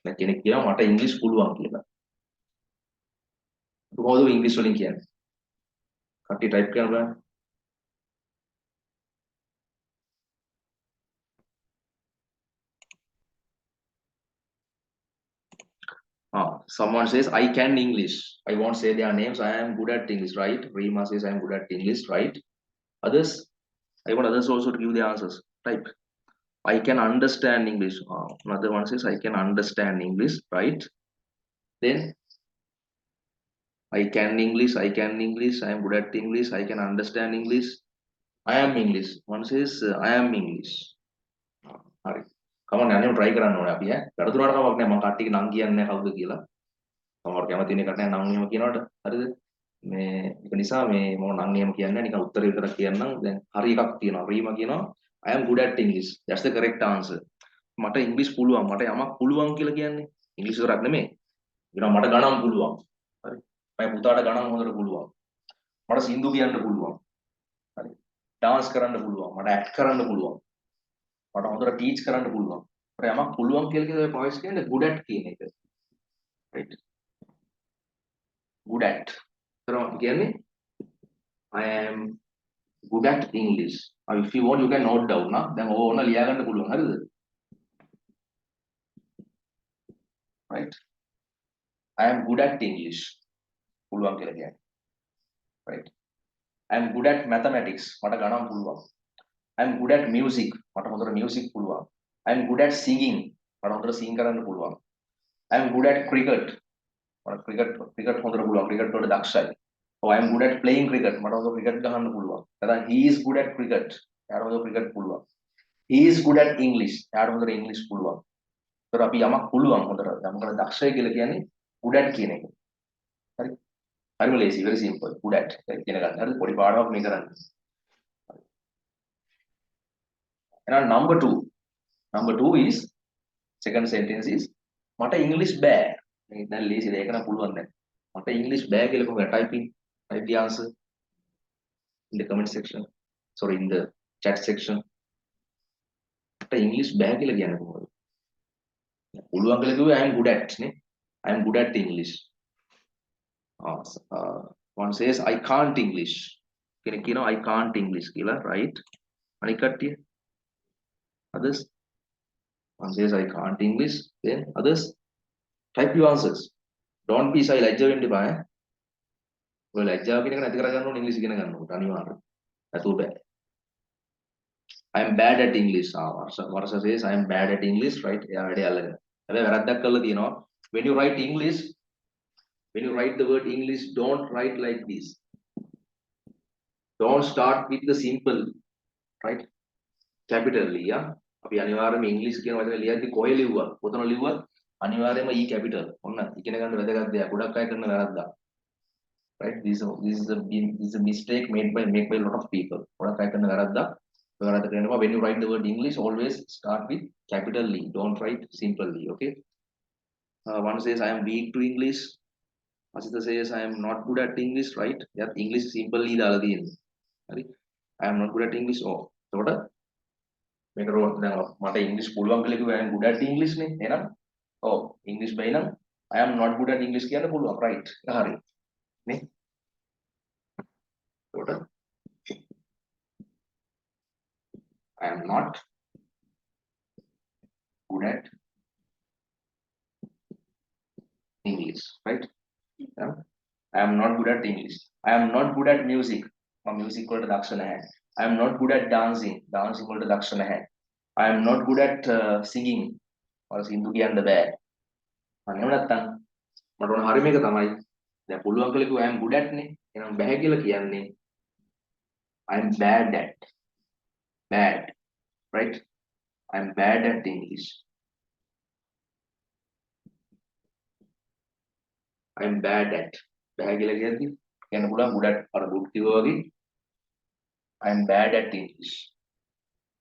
දැන් කෙනෙක් කියනවා මට ඉංග්‍රීසි පුළුවන් කියලා. අපි කොහොමද ඉංග්‍රීසි වලින් කියන්නේ? කට්ටිය type කරනවා. Someone says, I can English. I won't say their names. I am good at English, right? Rima says, I am good at English, right? Others, I want others also to give the answers. Type. I can understand English. Another one says, I can understand English, right? Then, I can English. I can English. I am good at English. I can understand English. I am English. One says, I am English. All right. Come on, I'm try කරන්න ඕනේ අපි ඈ. වැඩතුරාට කමක් නැහැ. මම කට්ටියක නම් කියන්නේ නැහැ කවුද කියලා. සමහර කැමති වෙන එකට නම් එහෙම කියනවට හරිද මේ ඒක නිසා මේ මම නම් එහෙම කියන්නේ නිකන් උත්තරේ විතරක් කියන්නම් දැන් හරි එකක් තියෙනවා රීම කියනවා I am good at English that's the correct answer මට ඉංග්‍රීසි පුළුවන් මට යමක් පුළුවන් කියලා කියන්නේ ඉංග්‍රීසි විතරක් නෙමෙයි ඊට මට ගණන් පුළුවන් හරි මම පුතාට ගණන් හොඳට පුළුවන් මට සින්දු කියන්න පුළුවන් හරි ඩාන්ස් කරන්න පුළුවන් මට ඇක්ට් කරන්න පුළුවන් මට හොඳට ටීච් කරන්න පුළුවන් මට යමක් පුළුවන් කියලා කියන පොයින්ට්ස් කියන්නේ good at කියන එක right good at. So again, I am good at English. If you want, you can note down. Na? Then oh, na liya ganna puluhan. Haridu. Right? I am good at English. Puluhan kila again. Right? I am good at mathematics. Mata ganam puluhan. I am good at music. Mata hondara music puluhan. I am good at singing. Mata hondara sing karanna puluhan. I am good at cricket. Cricket හොඳට පුළුවන් cricket වලට දක්ෂයි. Oh I am good at playing cricket. මට හොඳ cricket ගහන්න පුළුවන්. නැත්නම් he is good at cricket. එයාට හොඳ cricket පුළුවන්. He is good at English. එයාට හොඳට English පුළුවන්. ඒතර අපි යමක් පුළුවන් හොඳට යමකට දක්ෂයි කියලා කියන්නේ good at කියන එක. හරි? හරිම ලේසි very simple. good at කියන ගන්න. හරිද? පොඩි පාඩමක් මේ කරන්නේ. එහෙනම් number 2. Number 2 is second sentence is මට English බෑ. දැන් ලේසි දෙයක නම් පුළුවන් දැන්. මට ඉංග්‍රීසි බෑ කියලා කොහොමද type the answer in the comment section. Sorry in the chat section. මට ඉංග්‍රීසි බෑ කියලා කියන්නේ කොහොමද? පුළුවන් කියලා කිව්වේ I am good at නේ. I am good at English. One says I can't English. කෙනෙක් කියනවා I can't English කියලා, right? අනික කට්ටිය others, one says I can't English, then others type your answers. Don't be shy, ලැජ්ජ වෙන්න එපා ඈ. ඔය ලැජ්ජාව කියන එක නැති කරගන්න ඕනේ ඉංග්‍රීසි ඉගෙන ගන්නකොට අනිවාර්යයෙන්. නැතුව බෑ. I am bad at English. Varsa says I am bad at English, right? එයා වැඩේ අල්ලගෙන. හැබැයි වැරද්දක් කරලා තියෙනවා. When you write English, when you write the word English, don't write like this. Don't start with the simple, right? Capitally, yeah. අපි අනිවාර්යයෙන්ම ඉංග්‍රීසි කියන වචනේ ලියද්දි කොහෙ ලිව්වත්, කොතන ලිව්වත් අනිවාර්යයෙන්ම E capital. ඔන්න ඉගෙන ගන්න වැදගත් දෙයක්. ගොඩක් අය කරන වැරද්දක්. Right? This is a mistake made by a lot of people. ගොඩක් අය කරන වැරද්දක්. When you write the word English, always start with capital E. Don't write simply. Okay. One says I am weak to English. Asita says I am not good at English. Right? Yeah. English simply දාලා තියෙන්නේ. හරි. I am not good at English. Oh. එතකොට මේක දැන් මට ඉංග්‍රීසි පුළුවන් කියලා කිව්වා I am good at English නේ. එහෙනම් ඔව් ඉංග්‍රීසි බැයි නම් I am not good at English කියන්න පුළුවන්. Right. හරි. නේ? එතකොට I am not good at English, right? Yeah. I am not good at English. I am not good at music. Music වලට දක්ෂ නැහැ. I am not good at dancing. Dancing වලට දක්ෂ නැහැ. I am not good at singing. සින්දු කියන්න බෑ. අනේ නැත්තම් මට ඕන හරිය මේක තමයි. දැන් පුළුවන් කියලා කිව්ව I am good at නේ. එහෙනම් බෑ කියලා කියන්නේ I am bad at. Bad. Right? I am bad at English. I am bad at. බෑ කියලා කියද්දි කියන්න පුළුවන් good at අර good කිව්වා වගේ I am bad at English.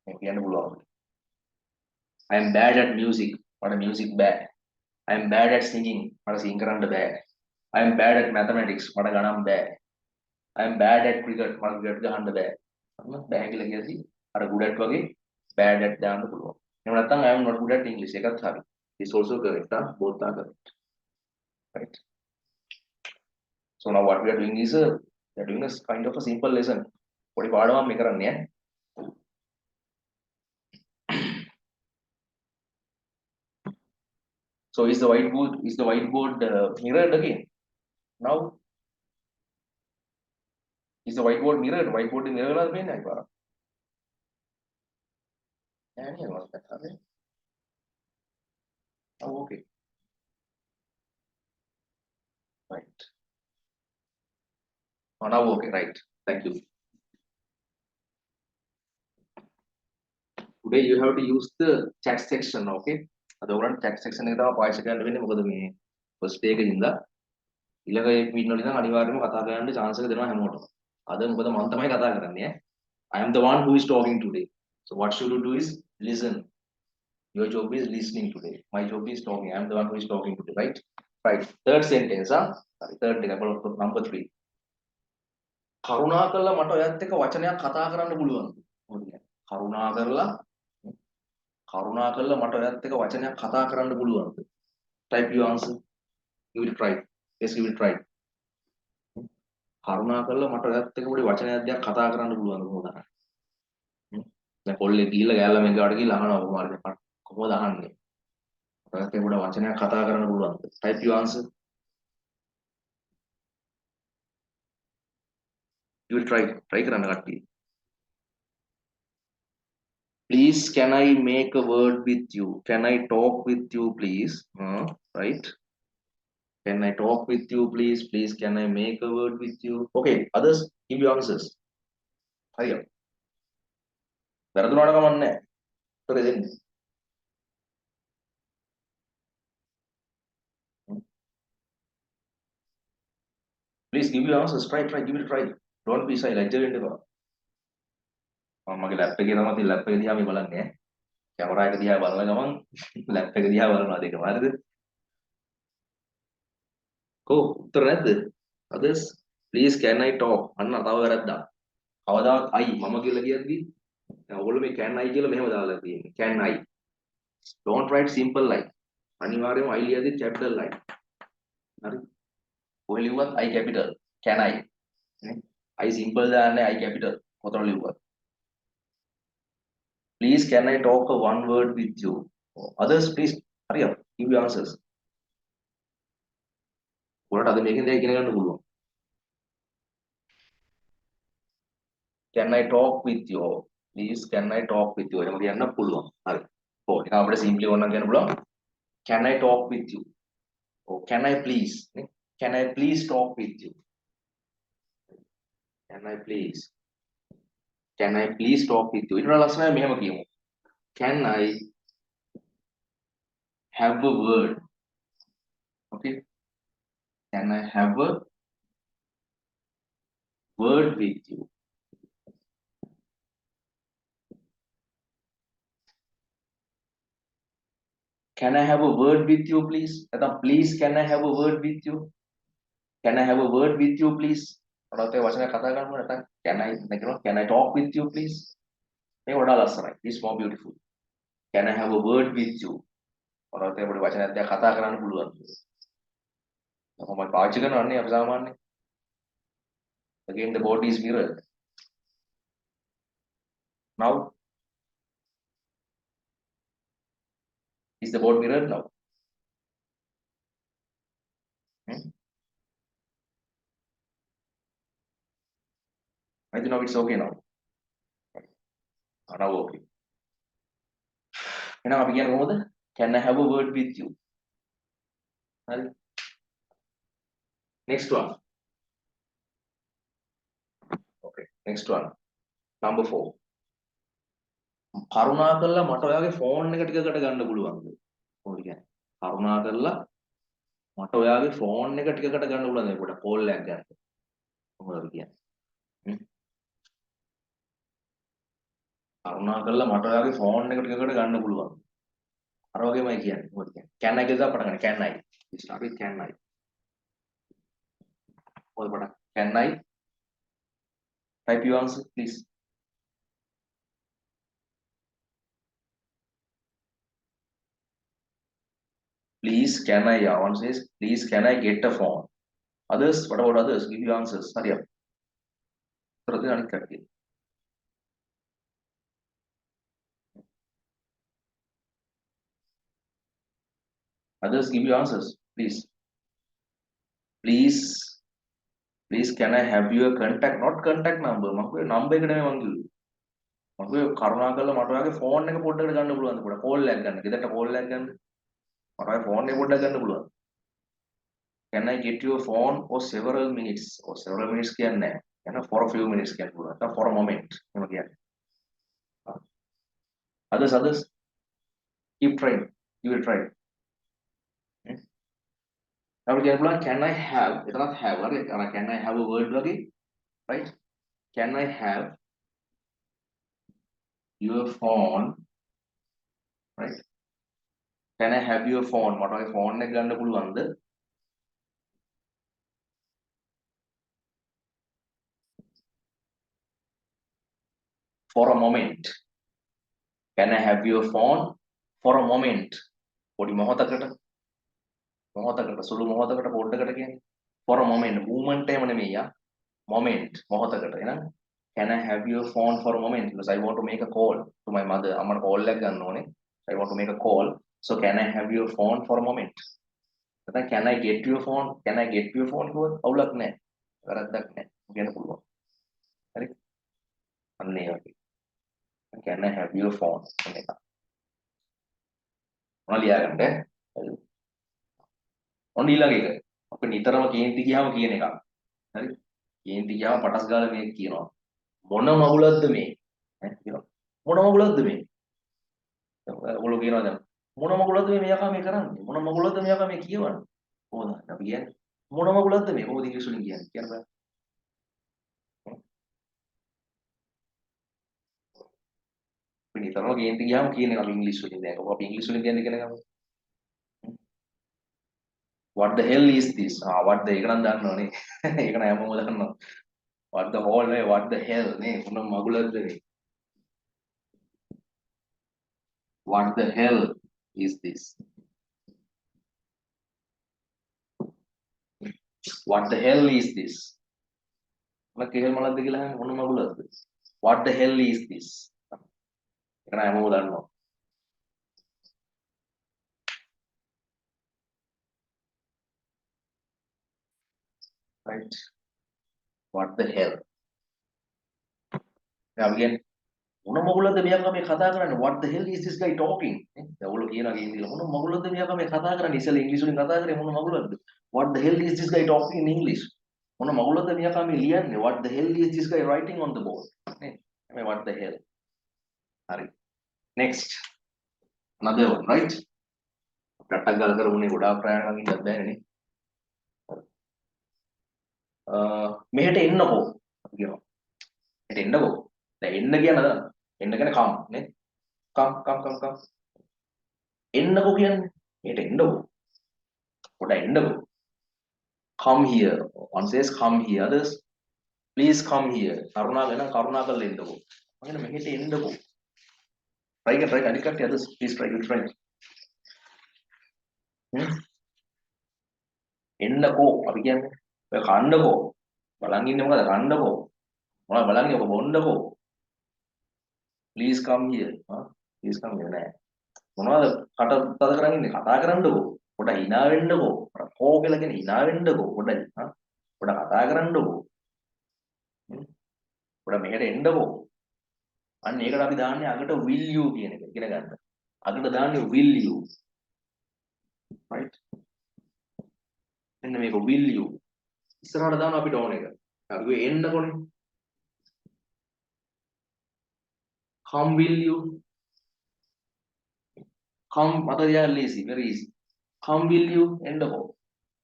මේ කියන්න පුළුවන්. I am bad at music. මට music බෑ. I am bad at singing. මට sing කරන්න බෑ. I am bad at mathematics. මට ගණන් බෑ. I am bad at cricket. මට cricket ගහන්න බෑ. බෑ කියලා කියද්දි අර good at වගේ bad at දාන්න පුළුවන්. එහෙම නැත්නම් I am not good at English එකත් හරි. This also correct. Both are correct. Right? So now what we are doing is we are doing a kind of a simple lesson. පොඩි පාඩමක් මේ කරන්නේ ඈ. So is the whiteboard mirrored again? Now is the whiteboard mirrored? Whiteboard mirror කරලාද පේන්නේ අයිපාර? නෑ නේද මම දැක්කේ. Oh okay. Right. Oh now okay, right. Thank you. Today you have to use the chat section, okay? අද ඔයගොල්ලන්ට chat section එක තමයි පාවිච්චි කරන්න වෙන්නේ මොකද මේ first day එකේ ඉඳලා ඊළඟ meeting වල ඉඳන් අනිවාර්යයෙන්ම කතා කරන්න chance එක දෙනවා හැමෝටම. අද මොකද මම තමයි කතා කරන්නේ ඈ. I am the one who is talking today. So what should you do is listen. Your job is listening today. My job is talking. I am the one who is talking today, right? Right. Third sentence, Sorry, third එක number 3. කරුණාකරලා මට ඔයත් එක්ක වචනයක් කතා කරන්න පුළුවන්ද? කරුණාකරලා මට ඔයත් එක්ක වචනයක් කතා කරන්න පුළුවන්ද? Type your answer. You will try. Yes, you will try. කරුණාකරලා මට ඔයත් එක්ක පොඩි වචනයක් දෙයක් කතා කරන්න පුළුවන්ද කොහොමද? දැන් පොල්ලේ ගිහිල්ලා ගෑල්ලා මේ ගාවට ගිහිල්ලා අහනවා කොහොමද අහන්නේ? ඔයත් එක්ක පොඩි වචනයක් කතා කරන්න පුළුවන්ද? Type your answer. You will try කරන්න කට්ටිය. Please can I make a word with you? Can I talk with you please? Right? Can I talk with you please? Please can I make a word with you? Okay, others give your answers. හරියට. වැරදුනාට කමක් නැහැ. උත්තර දෙන්න. Please give your answers. Try, give it a try. Don't be shy. ලැජ්ජ වෙන්න එපා. මම මගේ ලැප් එකේ තමයි තියෙන ලැප් එක දිහා මේ බලන්නේ ඈ. කැමරා එක දිහා බලන ගමන් ලැප් එක දිහා බලනවා දෙකම හරිද? උත්තර නැද්ද? Others please can I talk? අන්න තව වැරද්දක්. කවදාවත් I මම කියලා කියද්දි දැන් ඔයගොල්ලෝ මේ can I කියලා මෙහෙම දාලා තියෙන්නේ. Can I. Don't write simple like. අනිවාර්යයෙන්ම I ලියද්දි capital like. හරි? ඔය ලිව්වත් I capital. Can I. නේ? I simple than I capital. Please, can I talk one word with you? Others, please, hurry up. Give your answers. What are they making? They can Can I talk with you? Please, can I talk with you? Simply can I talk with you? Oh, can I please? Can I please talk with you? Can I please? Can I please talk with you? Can I have a word? Okay. Can I have a word with you? Can I have a word with you, please? Please, can I have a word with you? Can I have a word with you, please? Can I talk with you, please? It's more beautiful. Can I have a word with you? Again, the body is mirrored. Now, is the board mirrored now? I think now it's okay now. Now okay. Can I have a word with you? Next one. Okay, next one. Number 4. කරුණා කරලා මට ඔයාගේ phone එක ටිකකට ගන්න පුළුවන්ද? කොහොමද කියන්නේ? කරුණා කරලා මට ඔයාගේ ෆෝන් එක ටිකකට ගන්න පුළුවන්ද? පොඩ කෝල් එකක් ගන්න. කොහොමද කියන්නේ? කරුණා කරලා මට ඔයාගේ ෆෝන් එක ටිකකට ගන්න පුළුවන්. අර වගේමයි කියන්නේ. කොහොමද කියන්නේ? can I කියලා පටන් ගන්න. can I. We start with can I. ඔය පටන්. can I? Type your answer, please. Please, can I? One says, please, can I get a phone? Others, what about others? Give your answers. Hurry up. Others, give your answers, please. Please, please, can I have your contact? Not contact number. Number එකනේ මං කිව්වේ. මම කරුණා කරලා මට ඔයාගේ phone එක පොඩ්ඩකට ගන්න පුළුවන්ද? පොඩ කෝල් එකක් ගන්න. ගෙදරට කෝල් එකක් ගන්න. මට ඔයාගේ ෆෝන් එක පොඩ්ඩක් ගන්න පුළුවන්ද? Can I get your phone for several minutes? Or several minutes කියන්නේ නැහැ. For a few minutes කියන්න පුළුවන්. For a moment. එහෙම කියන්නේ. Others, keep trying. You will try. Can I have? It's not have. Can I have a word lagi? Right? Can I have your phone? Right? Can I have your phone? What are phone එක ගන්න පුළුවන්ද? For a moment. Can I have your phone for a moment? පොඩි මොහොතකට සුළු මොහොතකට පොඩ්ඩකට කියන්නේ for a moment movement එහෙම නෙමෙයි යා moment මොහොතකට එහෙනම් can I have your phone for a moment because I want to make a call to my mother අම්මට call එකක් ගන්න ඕනේ I want to make a call so can I have your phone for a moment නැත්නම් can I get your phone කිව්වොත් අවුලක් නැහැ වැරද්දක් නැහැ කියන්න පුළුවන් හරි අන්න ඒ වගේ can I have your phone කියන එක මොනවා ලියාගන්නද ඔන්න ඊළඟ එක අපි නිතරම කේන්ති ගියාම කියන එකක් හරි කේන්ති ගියාම පටස් ගාලා මේක කියනවා මොන මගුලක්ද මේ ඈ කියනවා මොන මගුලක්ද මේ ඔයගොල්ලෝ කියනවා දැන් මොන මගුලක්ද මේ මෙයා මේ කරන්නේ මොන මගුලක්ද මෙයා මේ කියවන්නේ කොහොමද අපි කියන්නේ මොන මගුලක්ද මේ කොහොමද ඉංග්‍රීසි වලින් කියන්නේ කියන්න බෑ අපි නිතරම කේන්ති ගියාම කියන එක අපි ඉංග්‍රීසි වලින් දැන් අපි ඉංග්‍රීසි වලින් කියන්නේ ඉගෙන ගමු what the hell is this what the එක නම් දන්නවනේ ඒක නම් හැමෝම දන්නවා what the hell නේ what the hell නේ මොන මගුලක්ද මේ what the hell is this what the hell is this මම කේල් මලක්ද කියලා අහන්නේ මොන මගුලක්ද? What the hell is this? ඒක නෑ හැමෝම දන්නවා. Right? What the hell? දැන් අපි කියන්නේ මොන මගුලක්ද මෙයා මේ කතා කරන්නේ? What the hell is this guy talking? නේ? දැන් ඔයගොල්ලෝ කියනවා ඉංග්‍රීසි මොන මගුලක්ද මෙයා මේ කතා කරන්නේ? ඉතින් ඉංග්‍රීසි වලින් කතා කරේ මොන මගුලක්ද? What the hell is this guy talking in English? මොන මගුලක්ද මෙයා මේ ලියන්නේ? What the hell is this guy writing on the board? නේ? මේ what the hell? හරි. Next. Another one, right? රටක් ගල් කරුනේ ගොඩාක් ප්‍රයාණයක් ඉන්නත් බෑනේ නේ. මෙහෙට එන්නකෝ අපි කියනවා. මෙහෙට එන්නකෝ. දැන් එන්න කියන එන්න කියන්නේ come නේ. come. එන්නකෝ කියන්නේ මෙහෙට එන්නකෝ. පොඩ එන්නකෝ. Come here. One says come here. Others please come here. කරුණාකරලා එන්නකෝ. මම කියන මෙහෙට එන්නකෝ. try අනිත් කට්ටිය others please try. එන්නකෝ අපි කියන්නේ ඔය කන්නකෝ බලන් ඉන්නේ මොකද කන්නකෝ මොනවද බලන්නේ ඔක බොන්නකෝ please come here please come here නෑ මොනවද කට තද කරන් ඉන්නේ කතා කරන්නකෝ පොඩ hina වෙන්නකෝ කෝ කියලා කියන hina වෙන්නකෝ පොඩ පොඩ කතා කරන්නකෝ පොඩ මෙහෙට එන්නකෝ අන්න ඒකට අපි දාන්නේ අගට will you කියන එක ඉගෙන ගන්න අගට දාන්නේ will you right එන්න මේක will you ඉස්සරහට දානවා අපිට ඕන එක. අපි එන්නකොනේ. Come will you? Come මත දිහා lazy very easy. Come will you? එන්නකෝ.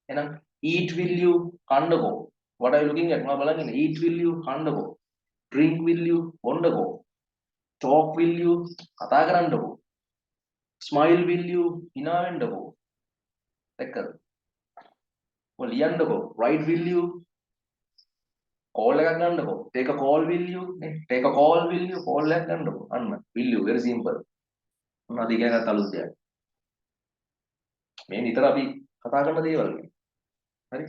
එහෙනම් eat will you? කන්නකෝ. What are you looking at? මම බලන් ඉන්නේ. Eat will you? කන්නකෝ. Drink will you? බොන්නකෝ. Talk will you? කතා කරන්නකෝ. Smile will you? hina වෙන්නකෝ. දැක්කද? ඔය ලියන්නකෝ. Write will you? call එකක් ගන්නකො take a call will you නේ take a call will you call එකක් ගන්නකො අන්න will you very simple මොනවද ඉගෙන ගන්න අලුත් දෙයක් මේ නිතර අපි කතා කරන දේවල් නේ හරි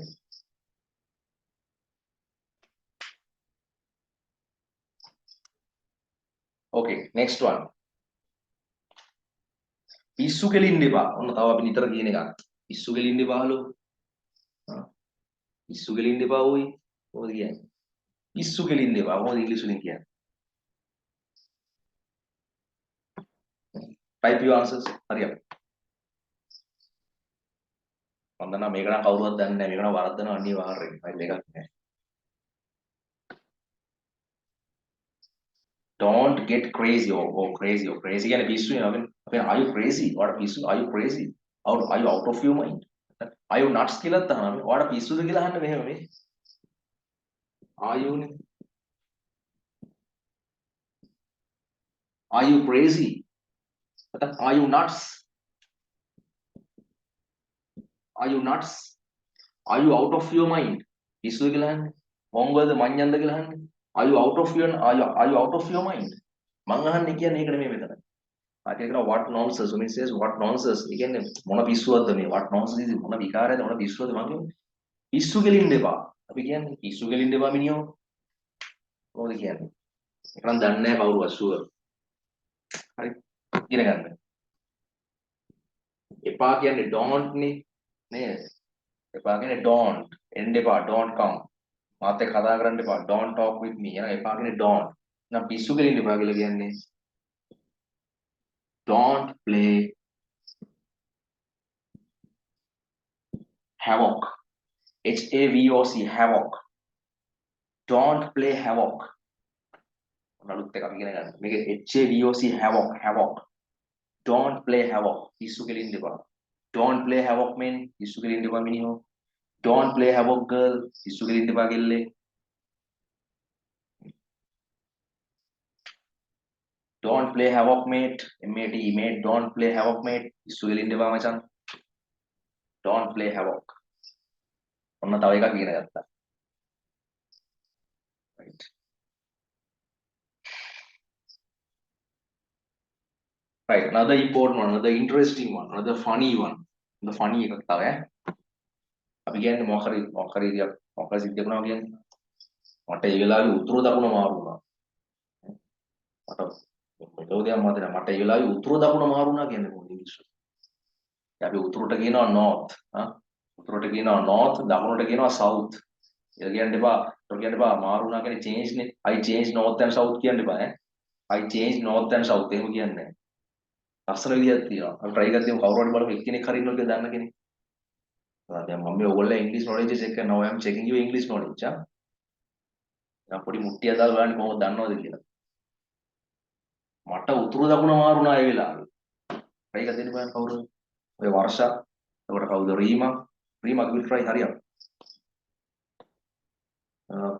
okay next one පිස්සු කෙලින්න එපා ඔන්න තව අපි නිතර කියන එකක් පිස්සු කෙලින්න එපාලු පිස්සු කෙලින්න එපා ඕයි මොකද කියන්නේ පිස්සු කෙලින්න එපා මොකද ඉංග්‍රීසි වලින් කියන්නේ type your answers හරියට මම දන්නවා මේක නම් කවුරුවත් දන්නේ නැහැ මේක නම් වරද්දනවා අනිවාර්යෙන් ෆයිල් එකක් නැහැ don't get crazy or crazy කියන්නේ පිස්සු නේ අපි are you crazy what පිස්සු are you crazy are you out of your mind are you nuts කියලා තමයි ඔයාලා පිස්සුද කියලා අහන්න මෙහෙම මේ are you are you crazy are you nuts are you nuts are you out of your mind පිස්සුද කියලා අහන්නේ මොංගල්ද මඤ්ඤන්ද කියලා අහන්නේ are you out of your mind මං අහන්නේ කියන්නේ ඒක නෙමෙයි මෙතන ආ කියනවා what nonsense when it says what nonsense ඒ කියන්නේ මොන පිස්සුවක්ද මේ what nonsense is මොන විකාරයද මොන පිස්සුවද මං කියන්නේ පිස්සු ගෙලින්න එපා අපි කියන්නේ පිස්සු ගෙලින්න එපා මිනිහෝ මොකද කියන්නේ ඒක නම් දන්නේ නැහැ කවුරුවත් ෂුවර් හරි ඉගෙන ගන්න එපා කියන්නේ don't නේ නේද එපා කියන්නේ don't එන්න එපා don't come මාත් එක්ක කතා කරන්න එපා don't talk with me එහෙනම් එපා කියන්නේ don't එහෙනම් පිස්සු ගෙලින්න එපා කියලා කියන්නේ don't play havoc HAVOC havoc don't play havoc අලුත් එකක් ඉගෙන ගන්න මේක HAVOC havoc don't play havoc පිස්සු ගෙලින්න එපා don't play havoc men පිස්සු ගෙලින්න එපා මිනිහෝ don't play havoc girl පිස්සු ගෙලින්න එපා කෙල්ලේ don't play havoc mate mate don't play havoc mate පිස්සු ගෙලින්න එපා මචං don't play havoc ඔන්න තව එකක් ඉගෙන ගත්තා right right another important one another interesting one another funny one the funny එකක් තව අපි කියන්නේ මොකක් හරි සිද්ධ වෙනවා කියන්නේ මට ඒ වෙලාවේ උතුරු දකුණ මාරු වුණා. මට මෙලෝදියක් මතක නැහැ. මට ඒ වෙලාවේ උතුරු දකුණ මාරු වුණා කියන්නේ මොකද ඉංග්‍රීසි? අපි උතුරට කියනවා north. උතුරට කියනවා north, දකුණට කියනවා south. ඒක කියන්න එපා. ඒක කියන්න එපා මාරු වුණා කියන්නේ change නේ. I change north and south කියන්න එපා ඈ. I change north and south එහෙම කියන්නේ නැහැ. ලස්සන විදියක් තියෙනවා. අපි try කරලා කවුරු හරි බලමු එක්කෙනෙක් හරි ඉන්නවද කියලා දන්න කෙනෙක්. දැන් මම මේ ඔයගොල්ලෝ ඉංග්‍රීසි knowledge check කරනවා. I am checking your English knowledge. දැන් පොඩි මුට්ටියක් දාලා බලන්න කොහොමද දන්නවද කියලා. මට උතුරු දකුණ මාරු වුණා ඒ වෙලාවේ. try කරලා දෙන්න බලන්න කවුරුද? ඔය වර්ෂා. එතකොට කවුද? රීමා. රීමා will try හරියට.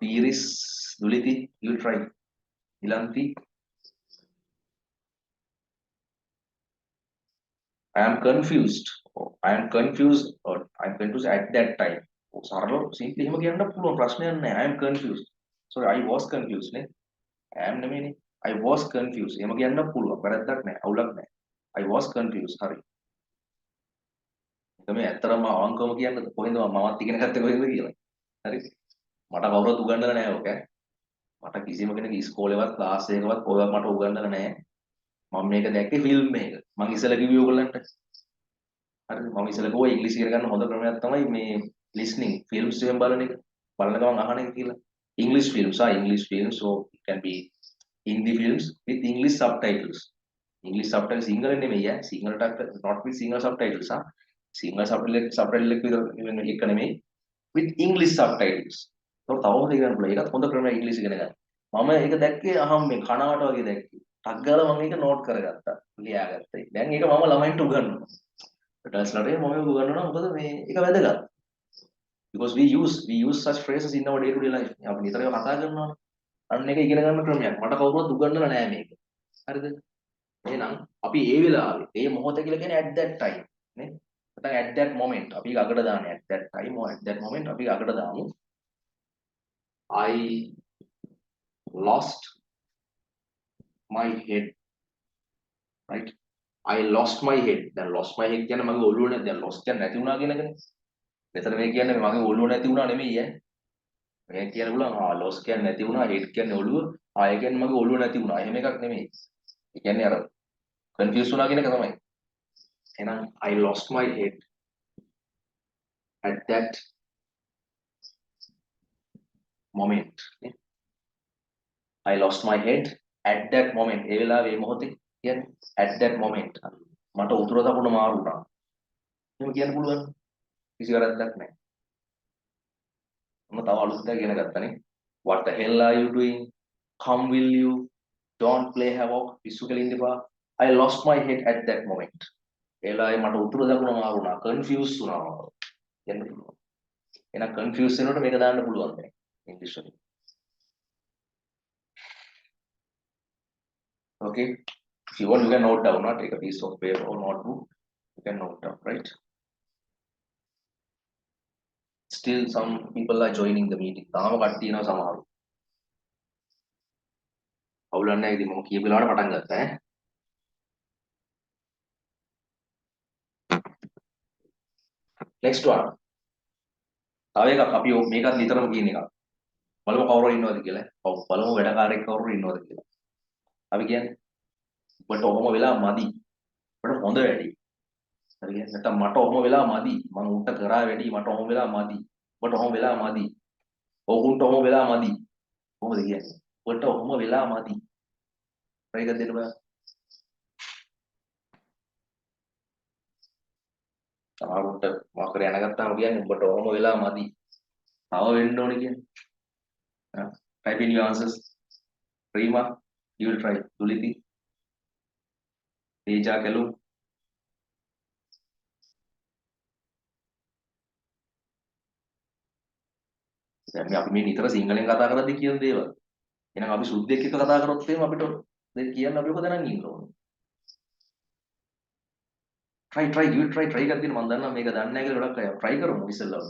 Peiris, දුලිති will try. ඉලන්ති. I am confused. I am confused or I am confused at that time. සරල simply එහෙම කියන්න පුළුවන් ප්‍රශ්නයක් නැහැ. I am confused. Sorry, I was confused නේ. I am නෙමෙයිනේ. I was confused. එහෙම කියන්න පුළුවන්. වැරද්දක් නැහැ. අවුලක් නැහැ. I was confused. හරි. ඒක මේ ඇත්තටම අවංකවම කියන්නද කොහෙන්ද මමත් ඉගෙන ගත්තේ කොහෙන්ද කියලා. හරි. මට කවුරුත් උගන්වලා නැහැ ඔක. මට කිසිම කෙනෙක් ඉස්කෝලේවත් ක්ලාස් එකකවත් කොහෙවත් මට උගන්වලා නැහැ. මම මේක දැක්කේ ෆිල්ම් එකක. මම ඉස්සෙල්ලා කිව්වේ ඔයගොල්ලන්ට. හරිද? මම ඉස්සෙල්ලා කිව්වා ඉංග්‍රීසි ඉගෙන ගන්න හොඳ ක්‍රමයක් තමයි මේ listening films එකෙන් බලන එක. බලන ගමන් අහන එක කියලා. English films are English films, so it can be Hindi films with English subtitles. English subtitles Sinhala නෙමෙයි ඈ. සිංහලට not with single subtitles ආ. සිංහල subtitle එක විතර එක නෙමෙයි with English subtitles. ඒක තවම ඉගෙන ගන්න. ඒකත් හොඳ ක්‍රමයක් ඉංග්‍රීසි ඉගෙන ගන්න. මම ඒක දැක්කේ අහම් මේ කනවට වගේ දැක්කේ. ටක් ගාලා මම ඒක නෝට් කරගත්තා. ලියාගත්තා. දැන් ඒක මම ළමයින්ට උගන්වනවා. ට්‍රාන්ස්ලේටර් මම උගන්වනවා මොකද මේ ඒක වැදගත්. Because we use such phrases in our day to day life. අපි නිතර ඒවා කතා කරනවානේ. අන්න ඒක ඉගෙන ගන්න ක්‍රමයක්. මට කවුරුවත් උගන්වලා නැහැ මේක. හරිද? එහෙනම් අපි ඒ වෙලාවේ ඒ මොහොත කියලා කියන්නේ at that time නේ. නැත්නම් at that moment අපි අගට දාන්නේ at that time or at that moment අපි අගට දාමු. I lost my head. Right? I lost my head. දැන් lost my head කියන්නේ මගේ ඔළුව නේද? දැන් lost කියන්නේ නැති වුණා කියන එකනේ. මෙතන මේ කියන්නේ මගේ ඔළුව නැති වුණා නෙමෙයි ඈ. මේ කියන්න පුළුවන් loss කියන්නේ නැති වුණා, head කියන්නේ ඔළුව. ඒ කියන්නේ මගේ ඔළුව නැති වුණා. එහෙම එකක් නෙමෙයි. ඒ කියන්නේ අර confuse වුණා කියන එක තමයි. එහෙනම් I lost my head at that moment. I lost my head at that moment. ඒ වෙලාවේ මේ මොහොතේ කියන්නේ at that moment. මට උතුර දකුණ මාරු වුණා. එහෙම කියන්න පුළුවන්. කිසි වැරද්දක් නැහැ. මම තව අලුත් දෙයක් ඉගෙන ගත්තානේ. What the hell are you doing? Come will you? Don't play havoc. පිස්සු කෙලින්න එපා. I lost my head at that moment. ඒ වෙලාවේ මට උතුර දකුණ මාරු වුණා. confuse වුණා මම. කියන්න පුළුවන්. එහෙනම් confuse වෙනකොට මේක දාන්න පුළුවන් දැන් ඉංග්‍රීසි වලින්. Okay. If you want, you can note down, not take a piece of paper or notebook. You can note down, right? Still, some people are joining the meeting. තාම කට්ටිය එනවා සමහරු. අවුලක් නැහැ ඉතින් මම කියපු වෙලාවට පටන් ගත්තා ඈ. Next one. තව එකක් අපි මේකත් නිතරම කියන එකක්. බලමු කවුරු ඉන්නවද කියලා. ඔව් බලමු වැඩකාරයෙක් කවුරු ඉන්නවද කියලා. අපි කියන්නේ ඔබට ඔහොම වෙලා මදි. ඔබට හොඳ වැඩි. හරිද? නැත්නම් මට ඔහොම වෙලා මදි. මම උන්ට කරා වැඩි මට ඔහොම වෙලා මදි. ඔබට ඔහොම වෙලා මදි. ඔවුන්ට ඔහොම වෙලා මදි. කොහොමද කියන්නේ? ඔබට ඔහොම වෙලා මදි. try එක දෙන්න බෑ. සමහරවිට මොකක් හරි අනගත්තාම කියන්නේ ඔබට ඔහොම වෙලා මදි. තව වෙන්න ඕනේ කියන්නේ. Type in your answers. Prima, you will try. Tuliti, Teja Kalu. දැන් මේ අපි මේ නිතර සිංහලෙන් කතා කරද්දී කියන දේවල්. එහෙනම් අපි සුද්දෙක් එක්ක කතා කරොත් එහෙම අපිට දෙයක් කියන්න අපි ඔක දැනන් ඉන්න ඕනේ. try you try කරද්දී මම දන්නවා මේක දන්නේ නැහැ කියලා ගොඩක් අය try කරමු ඉස්සෙල්ලා.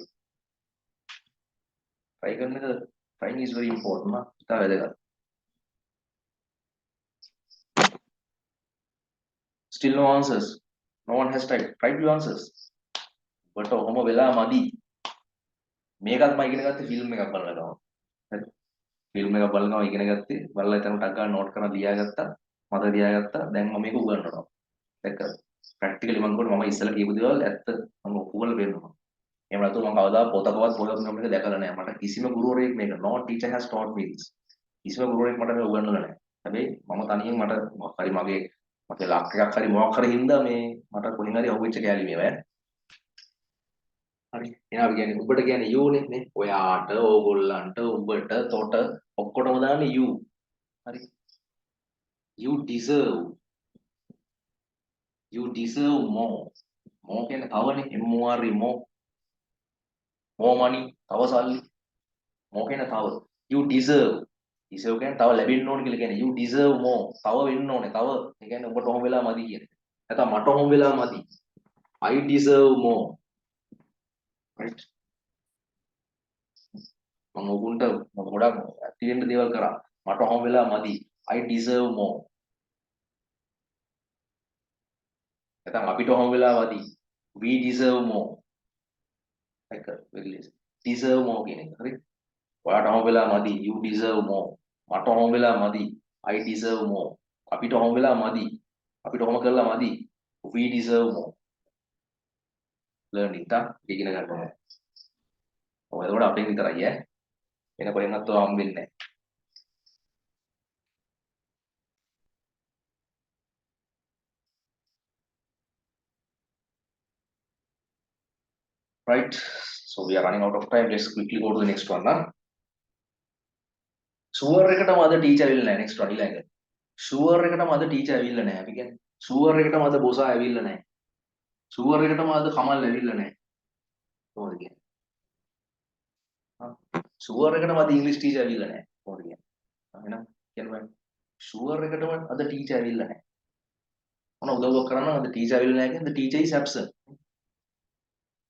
try කරන එක trying is very important නා. ඉතා වැදගත්. Still no answers. No one has typed. Type your answers. but ඔහොම වෙලා මදි. මේකත් මම ඉගෙන ගත්තේ ෆිල්ම් එකක් බලලා තමයි. හරි. ෆිල්ම් එක බලනවා ඉගෙන ගත්තේ. බලලා එතන ටක් ගන්න නෝට් කරලා ලියාගත්තා. මතක තියාගත්තා. දැන් මම මේක උගන්වනවා. දැක්කද? ප්‍රැක්ටිකලි මම කරනවා මම ඉස්සෙල්ලා කියපු දේවල් ඇත්ත මම ඔප්පු කරලා පෙන්නනවා. එහෙම නැත්නම් මම කවදා පොතකවත් පොතක් මේක දැකලා නැහැ. මට කිසිම ගුරුවරයෙක් මේක no teacher has taught me this. කිසිම ගුරුවරයෙක් මට මේක උගන්වලා නැහැ. හැබැයි මම තනියෙන් මට මොකක් හරි මගේ ලක් එකක් හරි මොකක් හරි හින්දා මේ මට කොහෙන් හරි අහුවෙච්ච කෑලි මේවා ඈ. හරි. එහෙනම් අපි කියන්නේ ඔබට කියන්නේ you නේ. ඔයාට, ඕගොල්ලන්ට, උඹට, තොට ඔක්කොටම දාන්නේ you. හරි. You deserve. You deserve more. More කියන්නේ තවනේ more more. More money. තව සල්ලි. More කියන්නේ තව. You deserve. deserve කියන්නේ තව ලැබෙන්න ඕන කියලා කියන්නේ you deserve more. තව වෙන්න ඕනේ. තව ඒ කියන්නේ ඔබට ඔහොම වෙලා මදි කියන්නේ. නැත්නම් මට ඔහොම වෙලා මදි. I deserve more. Right. මම ඔගුන්ට ගොඩක් ඇති වෙන්න දේවල් කරා. මට ඔහොම වෙලා මදි. I deserve more. නැත්නම් අපිට ඔහොම වෙලා මදි. We deserve more. එක very easy. Deserve more කියන එක. හරි. ඔයාට ඔහොම වෙලා මදි. You deserve more. මට ඔහොම වෙලා මදි. I deserve more. අපිට ඔහොම වෙලා මදි. අපිට ඔහොම කරලා මදි. We deserve more. learning තා ඉගෙන ගන්න ඕනේ. ඔය එතකොට අපෙන් විතරයි ඈ. වෙන කොහෙන්වත් ඔය හම්බෙන්නේ නැහැ. Right. So we are running out of time. Let's quickly go to the next one. Sure එකටම අද ටීචර් ඇවිල්ලා නැහැ next one ඊළඟ. Sure එකටම අද ටීචර් ඇවිල්ලා නැහැ. අපි කියන්නේ sure එකටම අද බොසා ඇවිල්ලා නැහැ. Sure එකටම අද කමල් ඇවිල්ලා නැහැ. කොහොමද කියන්නේ? Sure එකටම අද ඉංග්‍රීසි ටීචර් ඇවිල්ලා නැහැ. කොහොමද කියන්නේ? එහෙනම් කියන්න බෑ. Sure එකටම අද ටීචර් ඇවිල්ලා නැහැ. මොන උදව්වක් කරන්න අද ටීචර් ඇවිල්ලා නැහැ කියන්නේ the teacher is absent.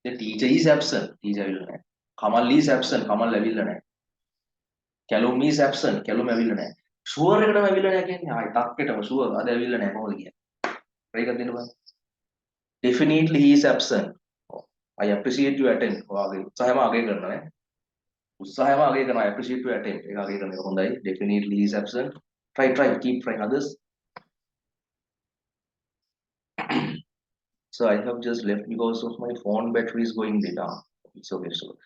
The teacher is absent. Teacher ඇවිල්ලා නැහැ. Kamal is absent. කමල් ඇවිල්ලා නැහැ. Kalum is absent. කැලුම් ඇවිල්ලා නැහැ. Sure එකටම ඇවිල්ලා නැහැ කියන්නේ ආයි තක්කෙටම sure අද ඇවිල්ලා නැහැ කොහොමද කියන්නේ? try එකක් දෙන්න බලන්න. Definitely he is absent. I appreciate you attend. ඔයාගේ උත්සාහයම අගය කරනවා නේ. උත්සාහයම අගය කරනවා. I appreciate you attend. ඒක අගය කරන එක හොඳයි. Definitely he is absent. Try keep trying others. So I have just left because of my phone battery is going down. It's okay. So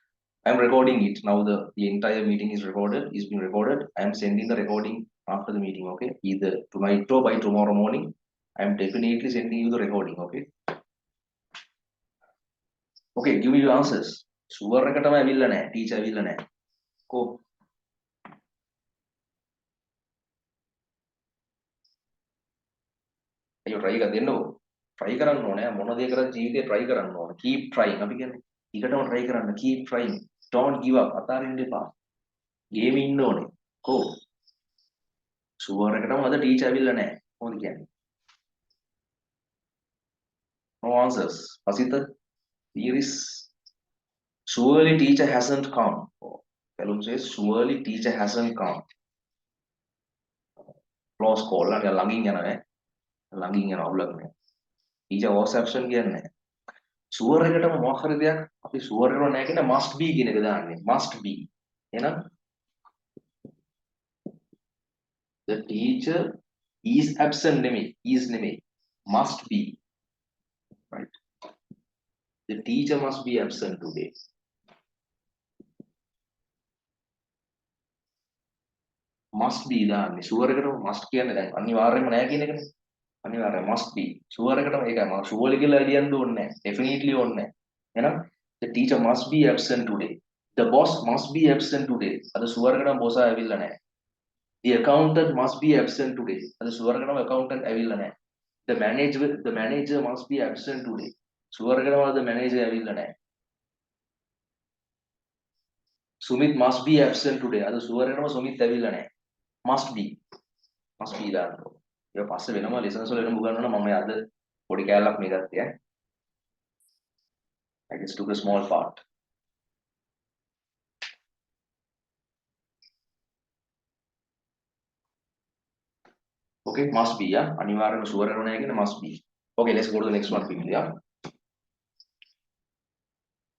I'm recording it now. The entire meeting is recorded. Is being recorded. I am sending the recording after the meeting. Okay. Either tonight or by tomorrow morning. I am definitely sending you the recording. Okay. Okay. Give me your answers. Sure එකටම ඇවිල්ලා නැහැ. Teacher ඇවිල්ලා නැහැ. Go. අයියෝ try එකක් දෙන්නකෝ. try කරන්න ඕනේ. මොන දේ කරත් ජීවිතේ try කරන්න ඕනේ. Keep trying. අපි කියන්නේ ඊකටම try කරන්න. Keep trying. Don't give up. අතාරින්න එපා. ගේම ඉන්න ඕනේ. Go. Sure එකටම අද teacher ඇවිල්ලා නැහැ. කොහොමද කියන්නේ? No answers. Asita, here is surely teacher hasn't come. Kalum says surely teacher hasn't come. Close call. ළඟින් යනවා නේ. ළඟින් යනවා අවුලක් නෑ. teacher was absent කියන්නේ නැහැ. sure එකටම මොකක් හරි දෙයක් අපි sure කරලා නැහැ කියන must be කියන එක දාන්නේ. must be. එහෙනම් the teacher is absent නෙමෙයි. is නෙමෙයි. must be. Right. The teacher must be absent today. must be දාන්නේ. sure එකටම must කියන්නේ දැන් අනිවාර්යයෙන්ම නැහැ කියන එකනේ. අනිවාර්යයෙන් must be. sure එකටම ඒකයි මම surely කියලා ලියන්න ඕනේ නැහැ. definitely ඕනේ නැහැ. එහෙනම් the teacher must be absent today. The boss must be absent today. අද sure එකටම boss ඇවිල්ලා නැහැ. The accountant must be absent today. අද sure එකටම accountant ඇවිල්ලා නැහැ. The manager must be absent today. sure එකටම අද manager ඇවිල්ලා නැහැ. Sumit must be absent today. අද sure එකටම Sumit ඇවිල්ලා නැහැ. must be දාන්න ඕනේ. ඒක පස්සේ වෙනම lessons වල වෙනම උගන්වනවා මම අද පොඩි කැලලක් මේ ගත්තේ ඈ. I just took a small part. Okay, must be yeah. අනිවාර්යයෙන්ම sure කරනවා නැහැ කියන්නේ must be. Okay, let's go to the next one quickly yeah.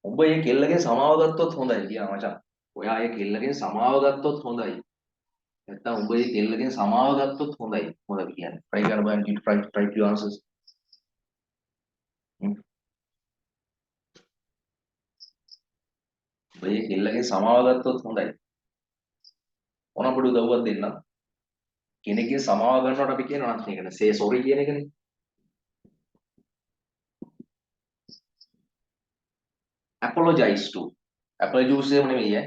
ඔබ මේ කෙල්ලගෙන් සමාව ගත්තොත් හොඳයි කියලා මචං. ඔයා මේ කෙල්ලගෙන් සමාව ගත්තොත් හොඳයි. නැත්තම් උඹ මේ කෙල්ලගෙන් සමාව ගත්තොත් හොඳයි. මොකද කියන්නේ? try කරන්න බෑ try to answers. උඹ මේ කෙල්ලගෙන් සමාව ගත්තොත් හොඳයි. ඕන පොඩි උදව්වක් දෙන්න. කෙනෙක්ගෙන් සමාව ගන්නවට අපි කියනවා නම් ඒකනේ say sorry කියන එකනේ. apologize to. apologize එහෙම නෙමෙයි ඈ.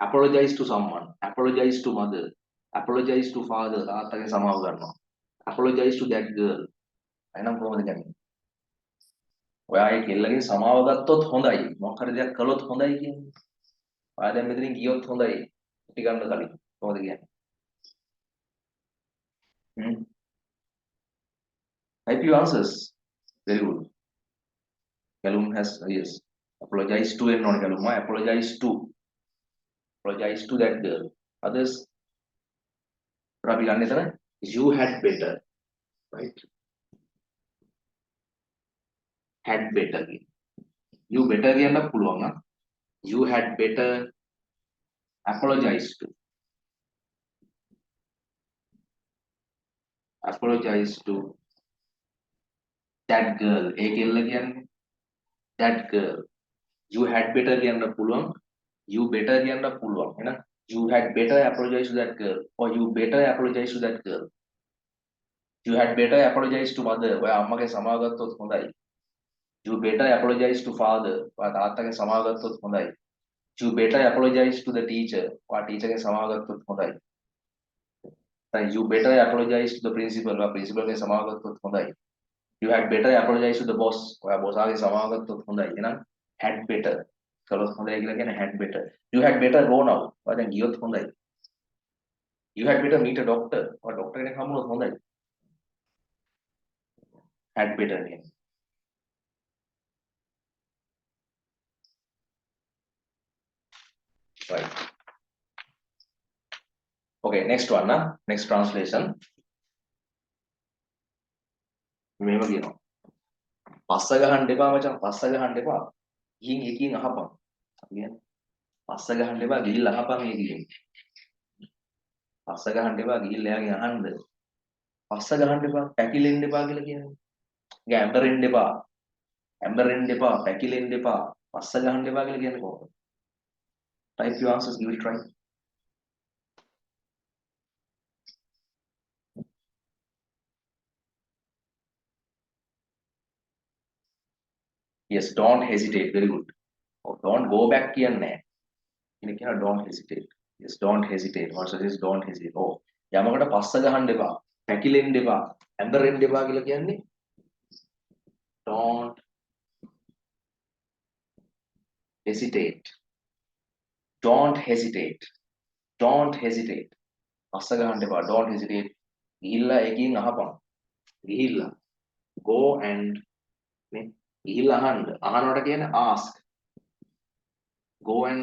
apologize to someone, apologize to mother, apologize to father. තාත්තගෙන් සමාව ගන්නවා. apologize to that girl. එහෙනම් කොහොමද කියන්නේ? ඔයා ඒ කෙල්ලගෙන් සමාව ගත්තොත් හොඳයි. මොකක් හරි දෙයක් කළොත් හොඳයි කියන්නේ. ඔයා දැන් මෙතනින් ගියොත් හොඳයි. ඉටි ගන්න කලින්. කොහොමද කියන්නේ? Type your answers. Very good. Kalum has yes. Apologize to and not Kalum. Apologize to. Apologize to that girl. Others. අපි ගන්න එතන you had better. Right? Had better. You better කියන්න පුළුවන් නම් you had better apologize to. Apologize to that girl. ඒ කෙල්ල කියන්නේ that girl. You had better කියන්න පුළුවන්. You better කියන්න පුළුවන්. එහෙනම් you had better apologize to that girl or you better apologize to that girl. You had better apologize to mother. ඔයා අම්මගේ සමාව ගත්තොත් හොඳයි. You better apologize to father. ඔයා තාත්තගේ සමාව ගත්තොත් හොඳයි. You better apologize to the teacher. ඔයා ටීචර්ගෙන් සමාව ගත්තොත් හොඳයි. You better apologize to the principal. ඔයා principalගෙන් සමාව ගත්තොත් හොඳයි. You had better apologize to the boss. ඔයා බොසාගෙන් සමාව ගත්තොත් හොඳයි. එහෙනම් had better කළොත් හොඳයි කියලා කියන්නේ had better. You had better go now. ඔයා දැන් ගියොත් හොඳයි. You had better meet a doctor. ඔයා ડોක්ටර් කෙනෙක් හම්බුනොත් හොඳයි. Had better කියන්නේ. Right. Okay, next one. Next translation. මේව කියනවා. පස්ස ගහන්න එපා මචං. පස්ස ගහන්න එපා. ගිහින් එකකින් අහපන්. කියන්නේ පස්ස ගහන්න එපා ගිහිල්ලා අහපන් එකකින්. පස්ස ගහන්න එපා ගිහිල්ලා එයාගෙන් අහන්න. පස්ස ගහන්න එපා පැකිලෙන්න එපා කියලා කියන්නේ. ගැඹරෙන්න එපා. ඇඹරෙන්න එපා පැකිලෙන්න එපා. පස්ස ගහන්න එපා කියලා කියන්නේ කොහොමද? Type your answers, give it a try. Yes, don't hesitate. Very good. Oh, don't go back කියන්නේ නැහැ. ඉතින් කියනවා don't hesitate. Yes, don't hesitate. What says don't hesitate. Oh, යමකට පස්ස ගහන්න එපා. පැකිලෙන්න එපා. ඇඹරෙන්න එපා කියලා කියන්නේ don't hesitate. Don't hesitate. Don't hesitate. පස්ස ගහන්න එපා. Don't hesitate. ගිහිල්ලා එකකින් අහපන්. ගිහිල්ලා go and නේ ගිහිල්ලා අහන්න. අහනවට කියන්නේ ask. Go and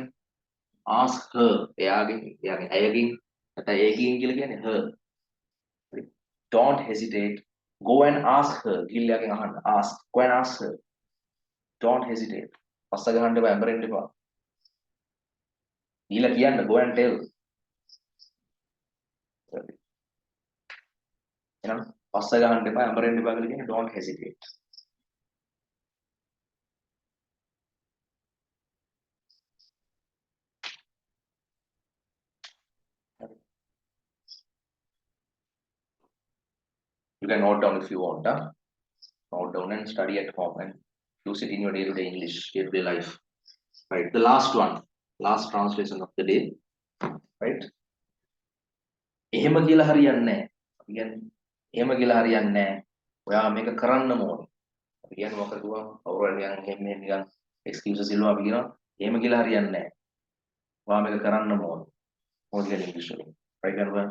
ask her. එයාගෙන් ඇයගෙන් නැත්නම් ඒකින් කියලා කියන්නේ her. Don't hesitate. Go and ask her. ගිහිල්ලා එයාගෙන් අහන්න. Ask. Go and ask her. Don't hesitate. පස්ස ගහන්න එපා. ඇඹරෙන්න එපා. ගිහිල්ලා කියන්න. Go and tell. එහෙනම් පස්ස ගහන්න එපා. ඇඹරෙන්න එපා කියලා කියන්නේ don't hesitate. You can note down if you want. Note down and study at home and use it in your day-to-day English, day-to-day life. Right. The last one, last translation of the day. Right. එහෙම කියලා හරියන්නේ නැහැ. අපි කියන්නේ එහෙම කියලා හරියන්නේ නැහැ. ඔයා මේක කරන්නම ඕනේ. අපි කියන්නේ මොකද කිව්වා? කවුරු හරි නිකන් නිකන් excuses ඉල්ලුවා අපි කියනවා එහෙම කියලා හරියන්නේ නැහැ. ඔයා මේක කරන්නම ඕනේ. මොකද කියන්නේ ඉංග්‍රීසි වලින්. Right කරනවා.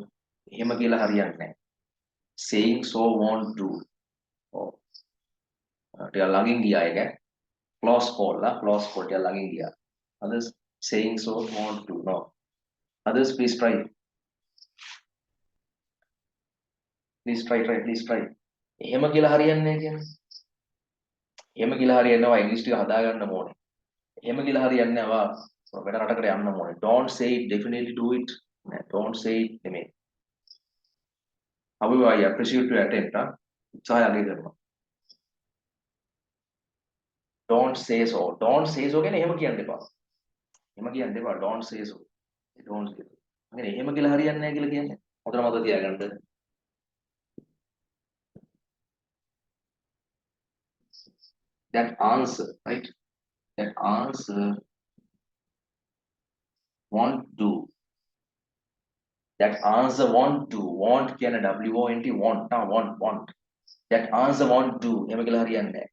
එහෙම කියලා හරියන්නේ නැහැ. Saying so won't do. Oh. ටික ළඟින් ගියා ඒක. Close call ටික ළඟින් ගියා. Others saying so won't do. No. Others please try. Please try. එහෙම කියලා හරියන්නේ නැහැ කියන්නේ. එහෙම කියලා හරියන්නේ නැහැ ඉංග්‍රීසි ටික හදා ගන්න ඕනේ. එහෙම කියලා හරියන්නේ නැහැ වැඩ රටකට යන්න ඕනේ. Don't say it, definitely do it. Don't say it නෙමෙයි. However, I appreciate your attempt. උත්සාහය අගය කරනවා. Don't say so. Don't say so කියන්නේ එහෙම කියන්න එපා. එහෙම කියන්න එපා. Don't say so. Don't say so. അങ്ങനെ එහෙම කියලා හරියන්නේ නැහැ කියලා කියන්නේ. හොඳට මතක තියාගන්න. That answer, right? That answer won't do. That answer won't do. Won't කියන WONT want නා want. That answer won't do. එහෙම කියලා හරියන්නේ නැහැ.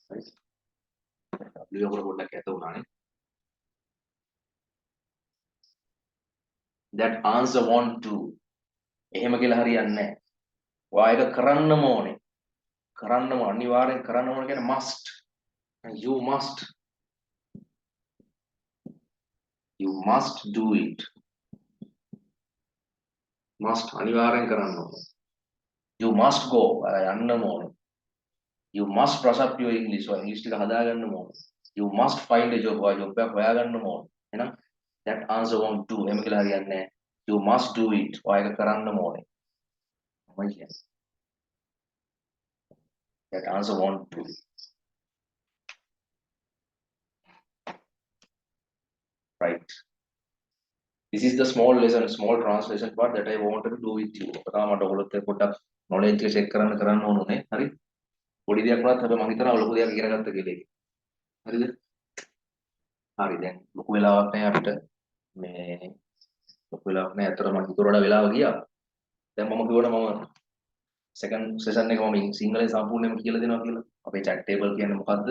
Right? W එකට පොඩ්ඩක් ඇත උනානේ. That answer won't do. එහෙම කියලා හරියන්නේ නැහැ. ඔයා ඒක කරන්නම ඕනේ. කරන්නම අනිවාර්යෙන් කරන්න ඕනේ කියන්නේ must. You must. You must do it. Must අනිවාර්යෙන් කරන්න ඕනේ. You must go. යන්නම ඕනේ. You must brush up your English. ඔය ඉංග්‍රීසි ටික හදාගන්නම ඕනේ. You must find a job. ඔය ජොබ් එකක් හොයාගන්නම ඕනේ. එහෙනම් that answer won't do. එහෙම කියලා හරියන්නේ නැහැ. You must do it. ඔය ඒක කරන්නම ඕනේ. මම කියන්නේ. That answer won't do. Right. This is the small lesson, small translation part that I wanted to do with you. මට ඔයගොල්ලොත් පොඩ්ඩක් knowledge එක check කරන්න ඕනේ. හරි? පොඩි දෙයක් වුණත් හැබැයි මම හිතනවා ලොකු දෙයක් ඉගෙන ගත්ත කියලා ඒක. හරිද? හරි දැන් ලොකු වෙලාවක් නැහැ අපිට මේ ලොකු වෙලාවක් නැහැ. අතට මම හිතුවට වඩා වෙලාව ගියා. දැන් මම කිව්වනේ මම second session එක මම සිංහලෙන් සම්පූර්ණයෙන්ම කියලා දෙනවා කියලා. අපේ chat table කියන්නේ මොකද්ද?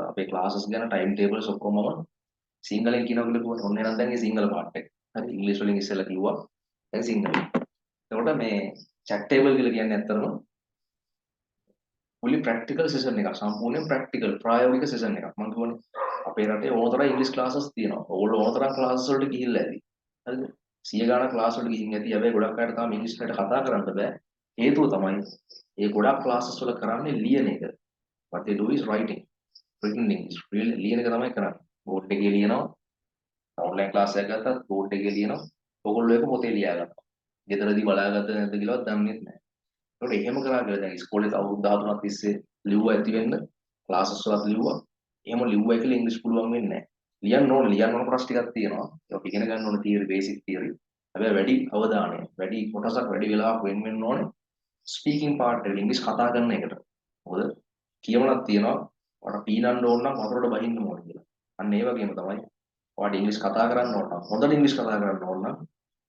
අපේ classes ගැන time tables ඔක්කොම මම සිංහලෙන් කියනවා කියලා කිව්වනේ. ඔන්න එහෙනම් දැන් මේ සිංහල part එක. හරි ඉංග්‍රීසි වලින් ඉස්සෙල්ලා කිව්වා. දැන් සිංහල. එතකොට මේ chat table කියලා කියන්නේ ඇත්තටම fully practical session එකක්. සම්පූර්ණයෙන් practical ප්‍රායෝගික session එකක්. මම කියවනේ අපේ රටේ ඕනතරම් ඉංග්‍රීසි classes තියෙනවා. ඕගොල්ලෝ ඕනතරම් classes වලට ගිහිල්ලා ඇති. හරිද? 100 ගාණක් class වලට ගිහින් ඇති. හැබැයි ගොඩක් අයට තාම ඉංග්‍රීසි වලට කතා කරන්න බෑ. හේතුව තමයි ඒ ගොඩක් classes වල කරන්නේ ලියන එක. What they do is writing. Written English. ලියන එක තමයි කරන්නේ. board එකේ ලියනවා. online class එකක් ගත්තත් board එකේ ලියනවා. ඔයගොල්ලෝ ඒක පොතේ ලියා ගන්නවා. ගෙදරදී බලාගත්තද නැද්ද කියලාවත් දන්නේ නැහැ. ඒකට එහෙම කරා කියලා දැන් ඉස්කෝලේ අවුරුදු 13ක් තිස්සේ ලිව්වා ඇති වෙන්න ක්ලාසස් වලත් ලිව්වා. එහෙම ලිව්වයි කියලා ඉංග්‍රීසි පුළුවන් වෙන්නේ නැහැ. ලියන්න ඕන ප්‍රශ්න ටිකක් තියෙනවා. ඒක ඉගෙන ගන්න ඕන theory basic theory. හැබැයි වැඩි අවධානය, වැඩි කොටසක් වැඩි වෙලාවක් වෙන්න ඕනේ ස්පීකින් part එකට ඉංග්‍රීසි කතා කරන එකට. මොකද කියවනක් තියෙනවා ඔයාලට පීනන්න ඕන නම් වතුරට බහින්න ඕනේ කියලා. අන්න ඒ වගේම තමයි ඔයාලට ඉංග්‍රීසි කතා කරන්න ඕන නම් හොඳට ඉංග්‍රීසි කතා කරන්න ඕන නම්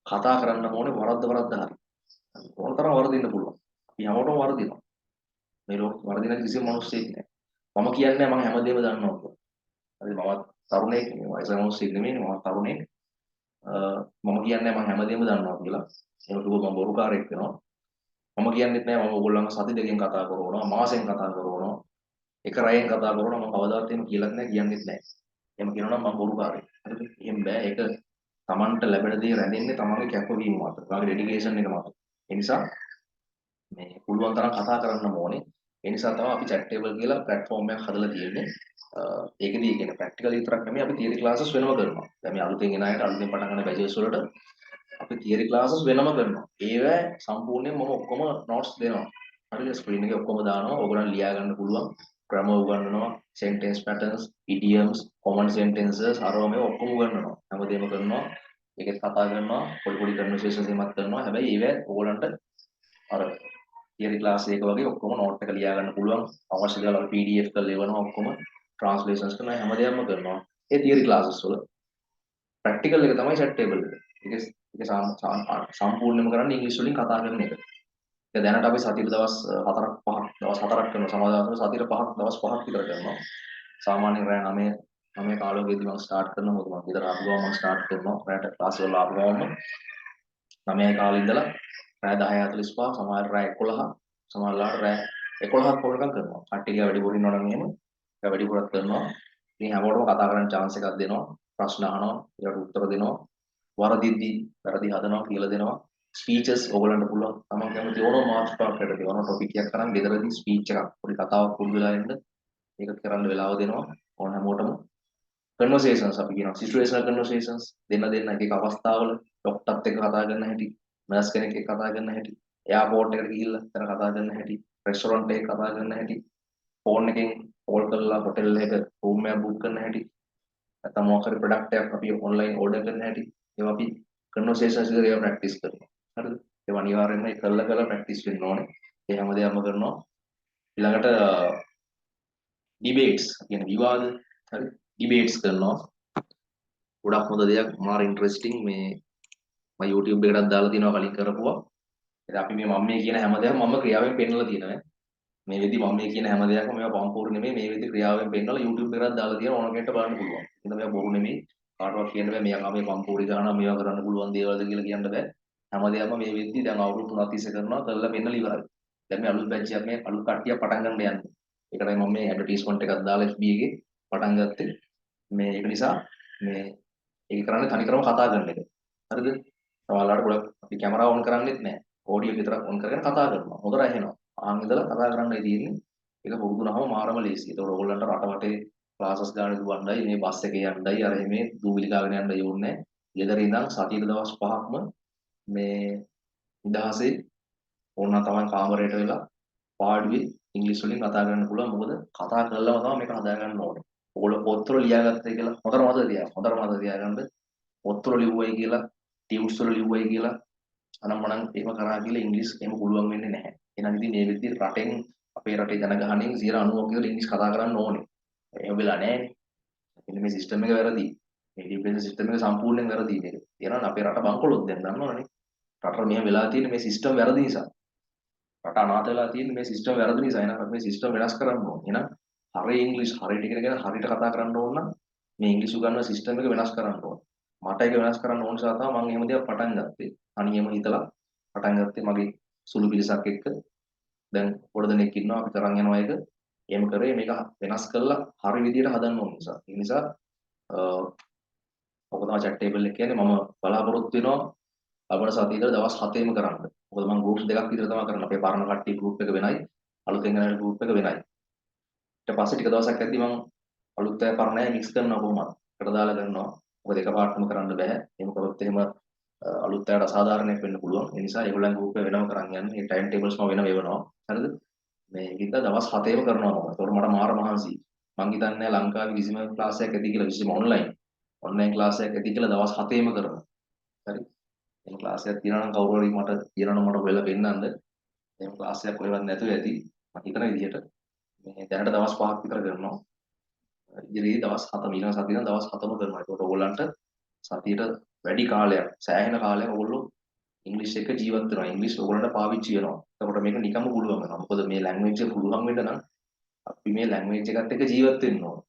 කතා කරන්න ඕනේ වරද්ද හරි. ඕනතරම් වරදින්න පුළුවන්. අපි හැමෝටම වරදිනවා. මේ ලෝක වරදින කිසිම මිනිස්සෙක් නැහැ. මම කියන්නේ මම හැමදේම දන්නවා කියලා. හරි මම තරුණයෙක් නෙමෙයි වයස මිනිස්සෙක් නෙමෙයි මම තරුණයෙක්. මම කියන්නේ මම හැමදේම දන්නවා කියලා. ඒක කිව්වොත් මම බොරුකාරයෙක් වෙනවා. මම කියන්නේත් නෑ මම ඕගොල්ලන්ව සති දෙකකින් කතා කරනවා මාසෙන් කතා කරනවා එක රැයෙන් කතා කරනවා මම කවදාවත් එහෙම කියලාත් නෑ කියන්නේත් නෑ. එහෙම කියනවා නම් මම බොරුකාරයෙක්. හරිද? එහෙම බෑ ඒක තමන්ට ලැබෙන දේ රැඳෙන්නේ තමන්ගේ කැපවීම මත. තමන්ගේ ඩෙඩිකේෂන් එක මත. ඒ නිසා මේ පුළුවන් තරම් කතා කරන්න ඕනේ. ඒ නිසා තමයි අපි chat table කියලා platform එකක් හදලා තියෙන්නේ. ඒකෙදී කියන්නේ practical විතරක් නෙමෙයි අපි theory classes වෙනම කරනවා. දැන් මේ අලුතෙන් එන අයට අලුතෙන් පටන් ගන්න batches වලට අපි theory classes වෙනම කරනවා. ඒව සම්පූර්ණයෙන් මම ඔක්කොම notes දෙනවා. හරිද? screen එකේ ඔක්කොම දානවා. ඕගොල්ලන් ලියා ගන්න පුළුවන්. grammar උගන්වනවා, sentence patterns, idioms, common sentences අරව මේ ඔක්කොම උගන්වනවා. හැමදේම කරනවා. ඒකෙත් කතා කරනවා, පොඩි පොඩි conversations එකක් කරනවා. හැබැයි ඒව ඕගොල්ලන්ට අර theory class එක වගේ ඔක්කොම note එක ලියා ගන්න පුළුවන්. අවශ්‍ය දේවල් අපි PDF කරලා එවනවා ඔක්කොම translations කරනවා හැමදේම කරනවා. ඒ theory classes වල practical එක තමයි chat table එක. ඒක සම්පූර්ණයෙන්ම කරන්නේ ඉංග්‍රීසි වලින් කතා කරන එක. ඒක දැනට අපි සතියේ දවස් 4ක් 5ක් දවස් 4ක් කරනවා. සමාදානවල සතියේ 5ක් දවස් 5ක් විතර කරනවා. සාමාන්‍යයෙන් රෑ 9 කාලෝගෙදී මම start කරනවා. මොකද මම ගෙදර ආපුවම මම start කරනවා. රෑට class වල ආපුවම 9 කාලේ ඉඳලා රෑ 10:45 සමහර රෑ 11 සමහරලාට රෑ 11ක් වුණාකම් කරනවා. කට්ටිය වැඩිපුර ඉන්නවා නම් එහෙම ඒක වැඩිපුරක් කරනවා. ඉතින් හැමෝටම කතා කරන්න chance එකක් දෙනවා. ප්‍රශ්න අහනවා, ඒකට උත්තර දෙනවා. වරදිද්දී වැරදි හදනවා කියලා දෙනවා. ස්පීචස් ඕගලන්ට පුළුවන්. තමන් කැමති ඕනම මාතෘකාවකට දෙවන ටොපික් එකක් කරන් ගෙදරදී ස්පීච් එකක් පොඩි කතාවක් පුරුදු වෙලා ඉන්න. ඒක කරන්න වෙලාව දෙනවා. ඕන හැමෝටම conversations අපි කියනවා situational conversations දෙන්න එක එක අවස්ථාවල ડોක්ටර්ත් එක්ක කතා කරන හැටි නර්ස් කෙනෙක් එක්ක කතා කරන හැටි එයාපෝට් එකට ගිහිල්ලා එතන කතා කරන හැටි රෙස්ටොරන්ට් එකක කතා කරන හැටි ෆෝන් එකෙන් කෝල් කරලා හොටෙල් එක රූම් එකක් බුක් කරන හැටි නැත්නම් මොකක් හරි ප්‍රොඩක්ට් එකක් අපි ඔන්ලයින් ඕඩර් කරන හැටි ඒවා අපි conversations විදිහට ඒවා ප්‍රැක්ටිස් කරනවා හරිද ඒවා අනිවාර්යයෙන්ම ඒ කරලා ප්‍රැක්ටිස් වෙන්න ඕනේ ඒ හැමදේම කරනවා ඊළඟට ඩිබේට්ස් කියන විවාද හරි ඩිබේට්ස් කරනවා ගොඩක් හොඳ දෙයක් මාර ඉන්ටරෙස්ටිං මේ මම YouTube එකටත් දාලා තියෙනවා කලින් කරපුවා ඉතින් අපි මේ මම මේ කියන හැමදේම මම ක්‍රියාවෙන් පෙන්නලා තියෙනවා මේ වෙද්දි මම මේ කියන හැමදේක්ම මේවා පම්පූර්ණ නෙමෙයි මේ වෙද්දි ක්‍රියාවෙන් පෙන්නලා YouTube එකටත් දාලා තියෙනවා ඕන කෙනෙක්ට බලන්න පුළුවන් ඉතින් මේවා බොරු නෙමෙයි කාටවත් කියන්න බෑ මෙයා මේ පම්පූර්ණ ගානවා මේවා කරන්න පුළුවන් දේවල්ද කියලා කියන්න බෑ හැමදේම මේ වෙද්දි දැන් අවුරුදු 3ක් තිස්සේ කරනවා කරලා පෙන්නලා ඉවරයි දැන් මේ අලුත් බැච් එකක් මේ අලුත් කට්ටියක් පටන් ගන්න යන්නේ ඒකටයි මම මේ ඇඩ්වර්ටයිස්මන්ට් එකක් දාලා FB එකේ පටන් ගත්තේ මේ ඒක නිසා මේ ඒක කරන්නේ තනිකරම කතා කරන එක. හරිද? සමහරවිට ගොඩක් අපි කැමරාව ඔන් කරන්නේත් නැහැ. ඔඩියෝ විතරක් ඔන් කරගෙන කතා කරනවා. හොඳට ඇහෙනවා. ආන් ඉඳලා කතා කරන්නයි තියෙන්නේ. ඒක පුරුදුනහම මාරම ලේසියි. ඒතකොට ඕගොල්ලන්ට රටවටේ ක්ලාසස් ගන්න දුවන්නයි මේ බස් එකේ යන්නයි අර මේ දූවිලි ගාගෙන යන්නයි ඕනේ නැහැ. ගෙදර ඉඳන් සතියේ දවස් 5ක්ම මේ නිදහසේ ඕන තමයි කාමරයට වෙලා පාඩුවේ ඉංග්‍රීසි වලින් කතා කරන්න පුළුවන්. මොකද කතා කරලම තමයි මේක හදා ගන්න ඕනේ. ඔයගොල්ලෝ පොත්වල ලියාගත්තේ කියලා හොඳට මතක තියාගන්න. පොත්වල ලිව්වයි කියලා ටියුට්ස් වල ලිව්වයි කියලා අනම්මනම් එහෙම කරා කියලා ඉංග්‍රීසි එහෙම පුළුවන් වෙන්නේ නැහැ. එහෙනම් ඉතින් මේ විදිහට රටෙන් අපේ රටේ ජනගහනයෙන් 90% විතර ඉංග්‍රීසි කතා කරන්න ඕනේ. එහෙම වෙලා නැහැ. එන්න මේ සිස්ටම් එක වැරදි. මේ ඩිපෙන්ඩන්ට් සිස්ටම් එක සම්පූර්ණයෙන් වැරදි මේක. එහෙනම් අපේ රට බංකොලොත් දැන් දන්නවනේ. රටට මෙහෙම වෙලා තියෙන්නේ මේ සිස්ටම් වැරදි නිසා. රට අනාථ වෙලා තියෙන්නේ මේ සිස්ටම් වැරදි නිසා. එහෙනම් අපි මේ සිස්ටම් වෙනස් කරන්න ඕනේ. එහෙනම් හරිය ඉංග්‍රීසි හරියට ඉගෙනගෙන හරියට කතා කරන්න ඕන නම් මේ ඉංග්‍රීසි උගන්වන සිස්ටම් එක වෙනස් කරන්න ඕනේ. මට ඒක වෙනස් කරන්න ඕන නිසා තමයි මම එහෙම දෙයක් පටන් ගත්තේ. තනියම හිතලා පටන් ගත්තේ මගේ සුළු පිරිසක් එක්ක. දැන් පොඩ දෙනෙක් ඉන්නවා අපි තරන් යනවා එක. එහෙම කරේ මේක වෙනස් කරලා හරි විදියට හදන්න ඕන නිසා. ඒ නිසා ඔක තමයි chat table එක කියන්නේ මම බලාපොරොත්තු වෙනවා ලබන සතියේ ඉඳලා දවස් 7ෙම කරන්න. මොකද මම groups දෙකක් විතර තමයි කරන්නේ. අපේ පරණ කට්ටිය group එක වෙනයි, අලුතෙන් එන group එක වෙනයි. ඊට පස්සේ ටික දවසක් ඇද්දි මම අලුත් අය පරණ අය මික්ස් කරනවා කොහොමද? එකට දාලා කරනවා. මොකද එකපාරටම කරන්න බෑ. එහෙම කරොත් එහෙම අලුත් අයට අසාධාරණයක් වෙන්න පුළුවන්. ඒ නිසා ඒගොල්ලන් group එක වෙනම කරන් යන්නේ. මේ time tables මම වෙනම එවනවා. හරිද? මේ විදිහට දවස් 7ෙම කරනවා මම. ඒතකොට මට මාර මහන්සියි. මං හිතන්නේ ලංකාවේ කිසිම ක්ලාස් එකක් ඇති කියලා විශේෂම ඔන්ලයින් ක්ලාස් එකක් ඇති කියලා දවස් 7ෙම කරනවා. හරි. එහෙනම් ක්ලාස් එකක් තියෙනවා නම් කවුරු හරි මට කියනවා නම් මට හොයලා පෙන්නන්න. එහෙනම් ක්ලාස් එකක් ඔයවත් නැතුව ඇති. මම හිතන විදිහට මේ දැනට දවස් 5ක් විතර කරනවා. ඉදිරියේ දවස් 7 ඊළඟ සතියේ නම් දවස් 7ම කරනවා. ඒකට ඕගොල්ලන්ට සතියට වැඩි කාලයක්, සෑහෙන කාලයක් ඕගොල්ලෝ ඉංග්‍රීසි එක ජීවත් වෙනවා. ඉංග්‍රීසි ඕගොල්ලන්ට පාවිච්චි වෙනවා. එතකොට මේක නිකම්ම පුළුවන් වෙනවා. මොකද මේ ලැන්ග්වේජ් එක පුළුවන් වෙන්න නම් අපි මේ ලැන්ග්වේජ් එකත් එක්ක ජීවත් වෙන්න ඕන.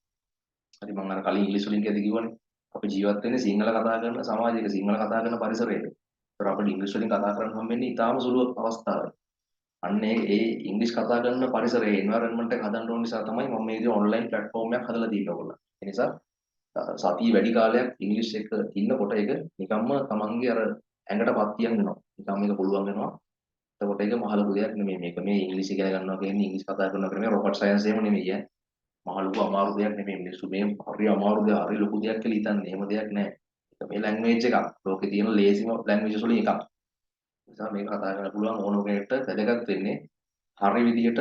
හරි මම අර කලින් ඉංග්‍රීසි වලින් කියද්දි කිව්වනේ. අපි ජීවත් වෙන්නේ සිංහල කතා කරන සමාජයක, සිංහල කතා කරන පරිසරයක. ඒතර අපිට ඉංග්‍රීසි වලින් කතා කරන්න හම්බෙන්නේ ඉතාම සුළු අවස්ථාවක්. අන්න ඒ ඉංග්‍රීසි කතා කරන පරිසරයේ එන්වයරන්මන්ට් එක හදන්න ඕන නිසා තමයි මම මේ විදිහට ඔන්ලයින් ප්ලැට්ෆෝම් එකක් හදලා තියෙන්නේ ඔයගොල්ලෝ. ඒ නිසා සතිය වැඩි කාලයක් ඉංග්‍රීසි එක ඉන්නකොට ඒක නිකම්ම තමන්ගේ අර ඇඟටපත් තියන් වෙනවා. නිකම් මේක පුළුවන් වෙනවා. එතකොට ඒක මහ ලොකු දෙයක් නෙමෙයි. මේක මේ ඉංග්‍රීසි ඉගෙන ගන්නවා කියන්නේ ඉංග්‍රීසි කතා කරනවා කියන්නේ රොකට් සයන්ස් එහෙම නෙමෙයි ඈ. මහ ලොකු අමාරු දෙයක් නෙමෙයි. මිනිස්සු මේ හරි අමාරු දෙයක්, හරි ලොකු දෙයක් කියලා හිතන්නේ. එහෙම දෙයක් නෑ. ඒක මේ ලැන්ග්වේජ් එකක්. ලෝකේ තියෙන ලේසිම ලැන්ග්වේජස් වලින් එකක්. ඒ නිසා මේක කතා කරන්න පුළුවන් ඕනම කෙනෙක්ට වැදගත් වෙන්නේ හරි විදියට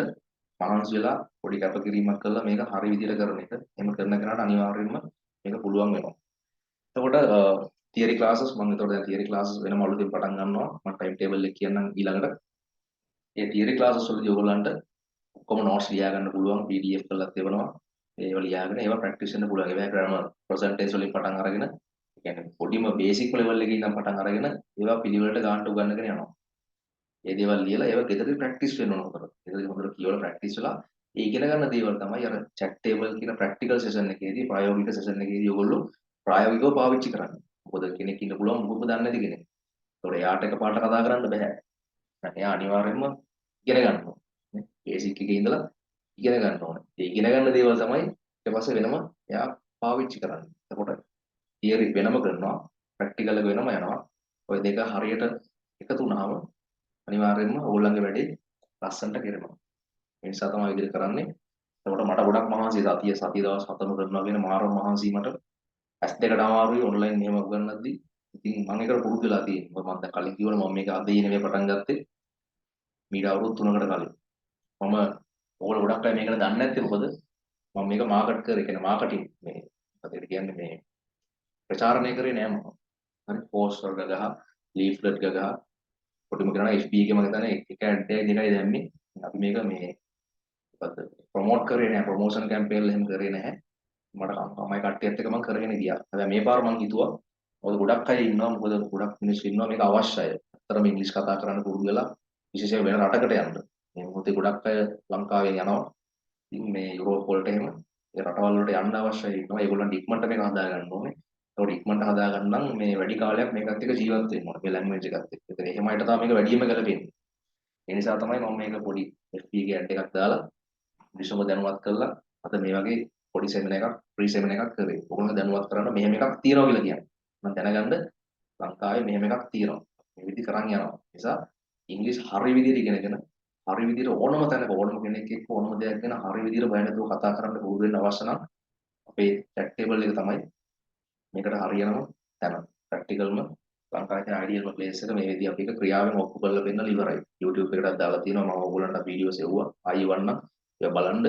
මහන්සි වෙලා පොඩි කැපකිරීමක් කරලා මේක හරි විදියට කරන එක. එහෙම කරන කෙනාට අනිවාර්යයෙන්ම මේක පුළුවන් වෙනවා. එතකොට තියරි ක්ලාසස් මම එතකොට දැන් තියරි ක්ලාසස් වෙනම අලුතින් පටන් ගන්නවා. මම ටයිම් ටේබල් එක කියන්නම් ඊළඟට. ඒ තියරි ක්ලාසස් වලදී ඔයගොල්ලන්ට ඔක්කොම නෝට්ස් ලියා ගන්න පුළුවන් PDF කරලා දෙවනවා. ඒව ලියාගෙන ඒවා ප්‍රැක්ටිස් වෙන්න පුළුවන්. ඒවා ග්‍රැමර් ප්‍රසන්ටේජ් වලින් පටන් අරගෙන ඒ කියන්නේ පොඩිම බේසික් ලෙවල් එකේ ඉඳන් පටන් අරගෙන ඒවා පිළිවෙලට ගන්නට උගන්වගෙන යනවා. ඒ දේවල් ලියලා ඒවා ගෙදරදී ප්‍රැක්ටිස් වෙන්න ඕන කරලා. ගෙදරදී හොඳට කියවලා ප්‍රැක්ටිස් වෙලා ඒ ඉගෙන ගන්න දේවල් තමයි අර chat table කියන ප්‍රැක්ටිකල් සෙෂන් එකේදී ප්‍රායෝගික සෙෂන් එකේදී ඔයගොල්ලෝ ප්‍රායෝගිකව පාවිච්චි කරන්න. මොකද කෙනෙක් ඉන්න පුළුවන් මොකක්ද දන්නේ නැති කෙනෙක්. ඒතකොට එයාට එකපාරට කතා කරන්න බෑ. එයා අනිවාර්යයෙන්ම ඉගෙන ගන්න ඕනේ. නේ? බේසික් එකේ ඉඳලා ඉගෙන ගන්න ඕනේ. ඒ ඉගෙන ගන්න දේවල් තමයි ඊට පස්සේ වෙනම එයා පාවිච්චි කරන්නේ. එතකොට තියරි වෙනම කරනවා, ප්‍රැක්ටිකල් එක වෙනම යනවා. ওই දෙක හරියට එකතු වුණාම අනිවාර්යයෙන්ම ඕගොල්ලන්ගේ වැඩේ ලස්සනට කෙරෙනවා. ඒ නිසා තමයි විදිහට කරන්නේ. එතකොට මට ගොඩක් මහන්සියි සතිය දවස් 7ම කරනවා කියන මාරම මහන්සියි මට. ඇස් දෙකට අමාරුයි ඔන්ලයින් මෙහෙම උගන්වද්දී. ඉතින් මම ඒකට පුරුදු වෙලා තියෙනවා. මම දැන් කලින් කිව්වනේ මම මේක අද ඊනේ පටන් ගත්තේ. මීට අවුරුදු 3කට කලින්. මම ඕගොල්ලෝ ගොඩක් අය මේකට දන්නේ නැත්තේ මොකද? මම මේක මාකට් කරේ. ඒ කියන්නේ මාකටිං මේ මොකද කියන්නේ මේ ප්‍රචාරණය කරේ නෑ මම. හරි පෝස්ටර් ගහ, ලීෆ්ලට් ගහ, කොටිම කරන FB එකේ මම හිතන්නේ එක ඇඩ් එකයි දෙකයි දැම්මේ. අපි මේක මේ මොකද්ද ප්‍රොමෝට් කරේ නෑ. ප්‍රොමෝෂන් කැම්පේන් එහෙම කරේ නැහැ. මට තමයි කට්ටියත් එක්ක මම කරගෙන ගියා. හැබැයි මේ පාර මම හිතුවා මොකද ගොඩක් අය ඉන්නවා මොකද ගොඩක් මිනිස්සු ඉන්නවා මේක අවශ්‍යයි. අතරම ඉංග්‍රීසි කතා කරන්න පුරුදු වෙලා විශේෂයෙන් වෙන රටකට යන්න. මේ මොහොතේ ගොඩක් අය ලංකාවෙන් යනවා. ඉතින් මේ යුරෝප වලට එහෙම ඒ රටවල් වලට යන්න අවශ්‍යයි ඉන්නවා. ඒගොල්ලන්ට ඉක්මනට මේක හදා ගන්න ඕනේ. ඒකට ඉක්මනට හදා ගන්න නම් මේ වැඩි කාලයක් මේකත් එක්ක ජීවත් වෙන්න ඕනේ. මේ ලැන්ග්වේජ් එකත් එක්ක. ඒතර එහෙම අයට තමයි මේක වැඩිම ගැලපෙන්නේ. ඒ නිසා තමයි මම මේක පොඩි FP එකේ ඇඩ් එකක් දාලා විශ්වම දැනුවත් කරලා අද මේ වගේ පොඩි සෙමිනාර් එකක් ෆ්‍රී සෙමිනාර් එකක් කරේ. ඔයගොල්ලෝ දැනුවත් කරන්න මෙහෙම එකක් තියෙනවා කියලා කියන්නේ. මම දැනගන්න ලංකාවේ මෙහෙම එකක් තියෙනවා. මේ විදි කරන් යනවා. නිසා ඉංග්‍රීසි හරි විදිහට ඉගෙනගෙන හරි විදිහට ඕනම තැනක ඕනම කෙනෙක් එක්ක ඕනම දෙයක් ගැන හරි විදිහට බය නැතුව කතා කරන්න පුරුදු වෙන්න අවශ්‍ය නම් අපේ chat table එක තමයි මේකට හරියනම තැන. ප්‍රැක්ටිකල්ම ලංකාවේ තියෙන ideal place එක මේ විදිහ අපි එක ක්‍රියාවෙන් ඔප්පු කරලා පෙන්නලා ඉවරයි. YouTube එකටත් දාලා තියෙනවා මම ඕගොල්ලන්ට වීඩියෝස් එව්වා. ආයි වන්න ඒක බලන්න.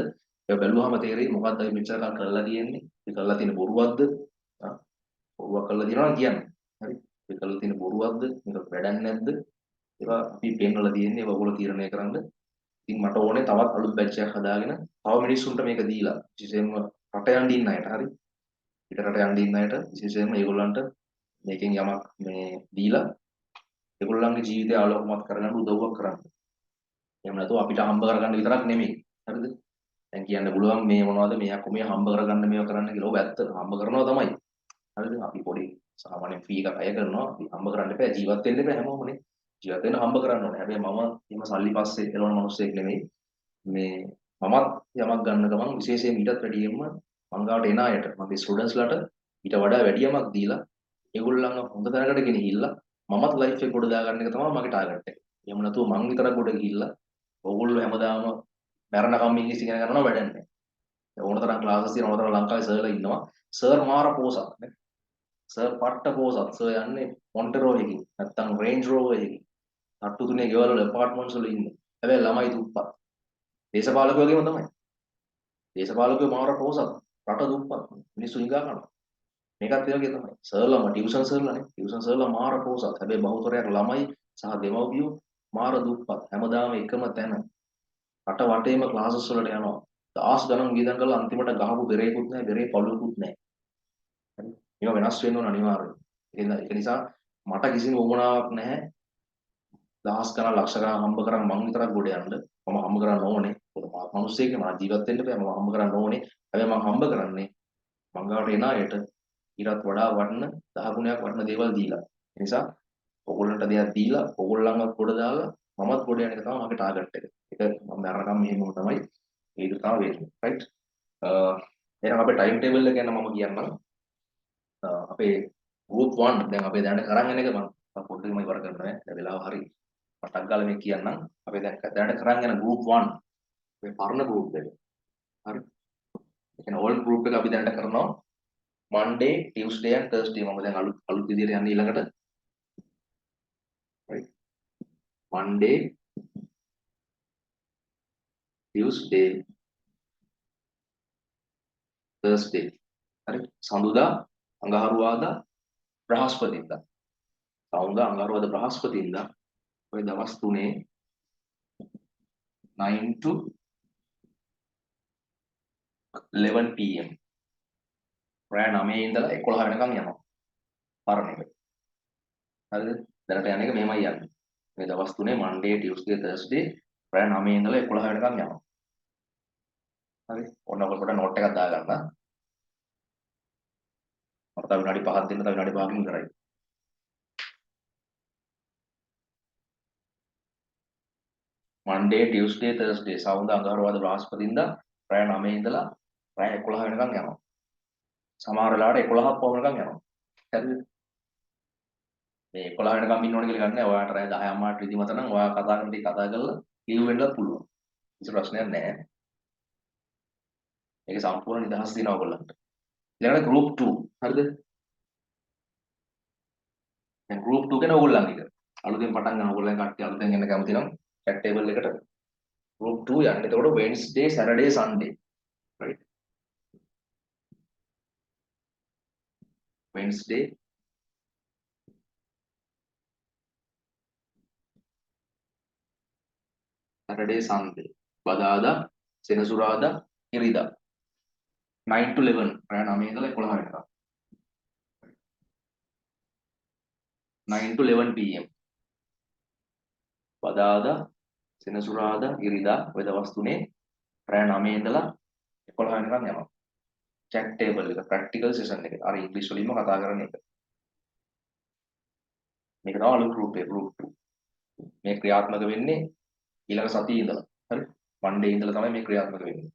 ඒක බැලුවාම තේරෙයි මොකක්ද අපි මෙච්චර කල් කරලා තියෙන්නේ. මේ කරලා තියෙන බොරුවක්ද? බොරුවක් කරලා තියෙනවා නම් කියන්න. හරි. මේ කරලා තියෙන බොරුවක්ද? මේක වැඩක් නැද්ද? ඒවා අපි පෙන්වලා තියෙන්නේ ඒවා ඔයගොල්ලෝ තීරණය කරන්න. ඉතින් මට ඕනේ තවත් අලුත් බැච් එකක් හදාගෙන තව මිනිස්සුන්ට මේක දීලා විශේෂයෙන්ම රට යන්න ඉන්න අයට හරි පිටරට යන්න ඉන්න අයට විශේෂයෙන්ම ඒගොල්ලන්ට මේකෙන් යමක් මේ දීලා ඒගොල්ලන්ගේ ජීවිතය ආලෝකමත් කරගන්න උදව්වක් කරන්න. එහෙම නැතුව අපිට හම්බ කරගන්න විතරක් නෙමෙයි. හරිද? දැන් කියන්න පුළුවන් මේ මොනවද මෙයක් කොහේ හම්බ කරගන්න මේව කරන්න කියලා. ඔබ ඇත්ත හම්බ කරනවා තමයි. හරිද? අපි පොඩි සාමාන්‍ය ෆී එකක් අය කරනවා. අපි හම්බ කරන්න එපා. ජීවත් වෙන්න එපා හැමෝමනේ. ජීවත් වෙන්න හම්බ කරන්න ඕනේ. හැබැයි මම එහෙම සල්ලි පස්සේ එළවන මිනිස්සෙක් නෙමෙයි. මේ මමත් යමක් ගන්න ගමන් විශේෂයෙන් ඊටත් වැඩියෙන්ම මං ගාවට එන අයට මගේ ස්ටුඩන්ට්ස්ලාට ඊට වඩා වැඩි යමක් දීලා ඒගොල්ලන්ව හොඳ තැනකට ගෙනහිල්ලා මමත් ලයිෆ් එක ගොඩ දාගන්න එක තමයි මගේ ටාගට් එක. එහෙම නැතුව මං විතරක් ගොඩ ගිහිල්ලා ඕගොල්ලෝ හැමදාම මරණකම් ඉංග්‍රීසි ඉගෙන ගන්නවා වැඩක් නැහැ. ඕනතරම් ක්ලාසස් තියෙනවා ඕනතරම් ලංකාවේ සර්ලා ඉන්නවා. සර් මාර පෝසත් නේ. සර් පට්ට පෝසත්. සර් යන්නේ මොන්ටරෝ එකකින් නැත්තම් රේන්ජ් රෝවර් එකකින්. අට්ටු තුනේ ගෙවල් වල ඇපාර්ට්මන්ට්ස් වල ඉන්නේ. හැබැයි ළමයි දුප්පත්. දේශපාලකයෝ වගේම තමයි. දේශපාලකයෝ මාර පෝසත්. රට දුප්පත්. මිනිස්සු හිඟා කරනවා. මේකත් ඒ වගේ තමයි. සර්ලාම ටියුෂන් සර්ලානේ. ටියුෂන් සර්ලා මාර පෝසත්. හැබැයි බහුතරයක් ළමයි සහ දෙමව්පියෝ මාර දුප්පත්. හැමදාම එකම තැන. රට වටේම ක්ලාසස් වලට යනවා. දහස් ගණන් වියදම් කරලා අන්තිමට ගහපු බෙරේකුත් නැහැ, බෙරේ පළුවකුත් නැහැ. හරි. මේවා වෙනස් වෙන්න ඕන අනිවාර්යයෙන්. ඒක නිසා මට කිසිම උවමනාවක් නැහැ. දහස් ගණන් ලක්ෂ ගණන් හම්බ කරන් මං විතරක් ගොඩ යන්න. මම හම්බ කරන්න ඕනේ. මොකද මම මිනිස්සෙක් නේ මම ජීවත් වෙන්න බෑ. මම හම්බ කරන්න ඕනේ. හැබැයි මම හම්බ කරන්නේ මං ගාවට එන අයට ඊටත් වඩා වටින 10 ගුණයක් වටින දේවල් දීලා. ඒ නිසා ඔයගොල්ලන්ට දෙයක් දීලා ඔයගොල්ලන්වත් ගොඩ දාලා මමත් ගොඩ යන එක තමයි මගේ ටාගට් එක. ඒක මම මරණකම් මෙහෙම තමයි ඒක තමයි වෙන්නේ. රයිට්. එහෙනම් අපේ ටයිම් ටේබල් එක ගැන මම කියන්නම්. අපේ ගෲප් 1 දැන් අපේ දැනට කරන් යන එක මම පොඩ්ඩක්ම ඉවර කරනවා. දැන් වෙලාව හරි. මටක් ගාලා මේ කියන්නම්. අපේ දැනට කරන් යන ගෲප් 1 අපේ පරණ ගෲප් එක. හරි. ඒ කියන්නේ ඕල්ඩ් ගෲප් එක අපි දැනට කරනවා Monday, Tuesday and Thursday. මම දැන් අලුත් විදියට යන්නේ ඊළඟට. right. Monday, Tuesday, Thursday. හරි. සඳුදා, අඟහරුවාදා, බ්‍රහස්පතින්දා. සඳුදා, අඟහරුවාදා, බ්‍රහස්පතින්දා ඔය දවස් තුනේ 9 to 11 pm. රෑ 9 ඉඳලා 11 වෙනකම් යනවා. පරණ එක. හරිද? දැනට යන එක මෙහෙමයි යන්නේ. මේ දවස් තුනේ Monday, Tuesday, Thursday රෑ 9 ඉඳලා 11 වෙනකම් යනවා. හරි. ඔන්න ඔක පොඩ නෝට් එකක් දාගන්න. මට තව විනාඩි 5ක් දෙන්න. තව විනාඩි 5කින් ඉවරයි. Monday, Tuesday, Thursday සවුන්දා, අඟහරුවාදා, බ්‍රහස්පතින්දා රෑ 9 ඉඳලා රෑ 11 වෙනකම් යනවා. සමහර වෙලාවට 11ක් පවරනකම් යනවා. හරිද? මේ 11 වෙනකම් ඉන්න ඕනේ කියලා ගන්න. ඔයාලට රෑ 10 අම්මාට රිදි මත නම් ඔයා කතා කරන ටික කතා කරලා ලීව් වෙන්නත් පුළුවන්. කිසි ප්‍රශ්නයක් නැහැ. මේක සම්පූර්ණ නිදහස් දින ඔයගොල්ලන්ට. ඊළඟට group 2 හරිද? දැන් group 2 ගැන ඕගොල්ලන් එක අලුතෙන් පටන් ගන්න ඕගොල්ලන් කට්ටිය අලුතෙන් එන්න කැමති නම් chat table එකට group 2 යන්න. එතකොට Wednesday Saturday Sunday right? Wednesday Saturday Sunday බදාදා සෙනසුරාදා ඉරිදා 9 to 11 රෑ 9 ඉඳලා 11 වෙනකම් 9 to 11 pm බදාදා සෙනසුරාදා ඉරිදා ඔය දවස් තුනේ රෑ 9 ඉඳලා 11 වෙනකම් යනවා chat table එක practical session එක අර ඉංග්‍රීසි වලින්ම කතා කරන එක මේක තමයි අලුත් group එක group 2 මේ ක්‍රියාත්මක වෙන්නේ ඊළඟ සතියේ ඉඳලා හරි Monday ඉඳලා තමයි මේ ක්‍රියාත්මක වෙන්නේ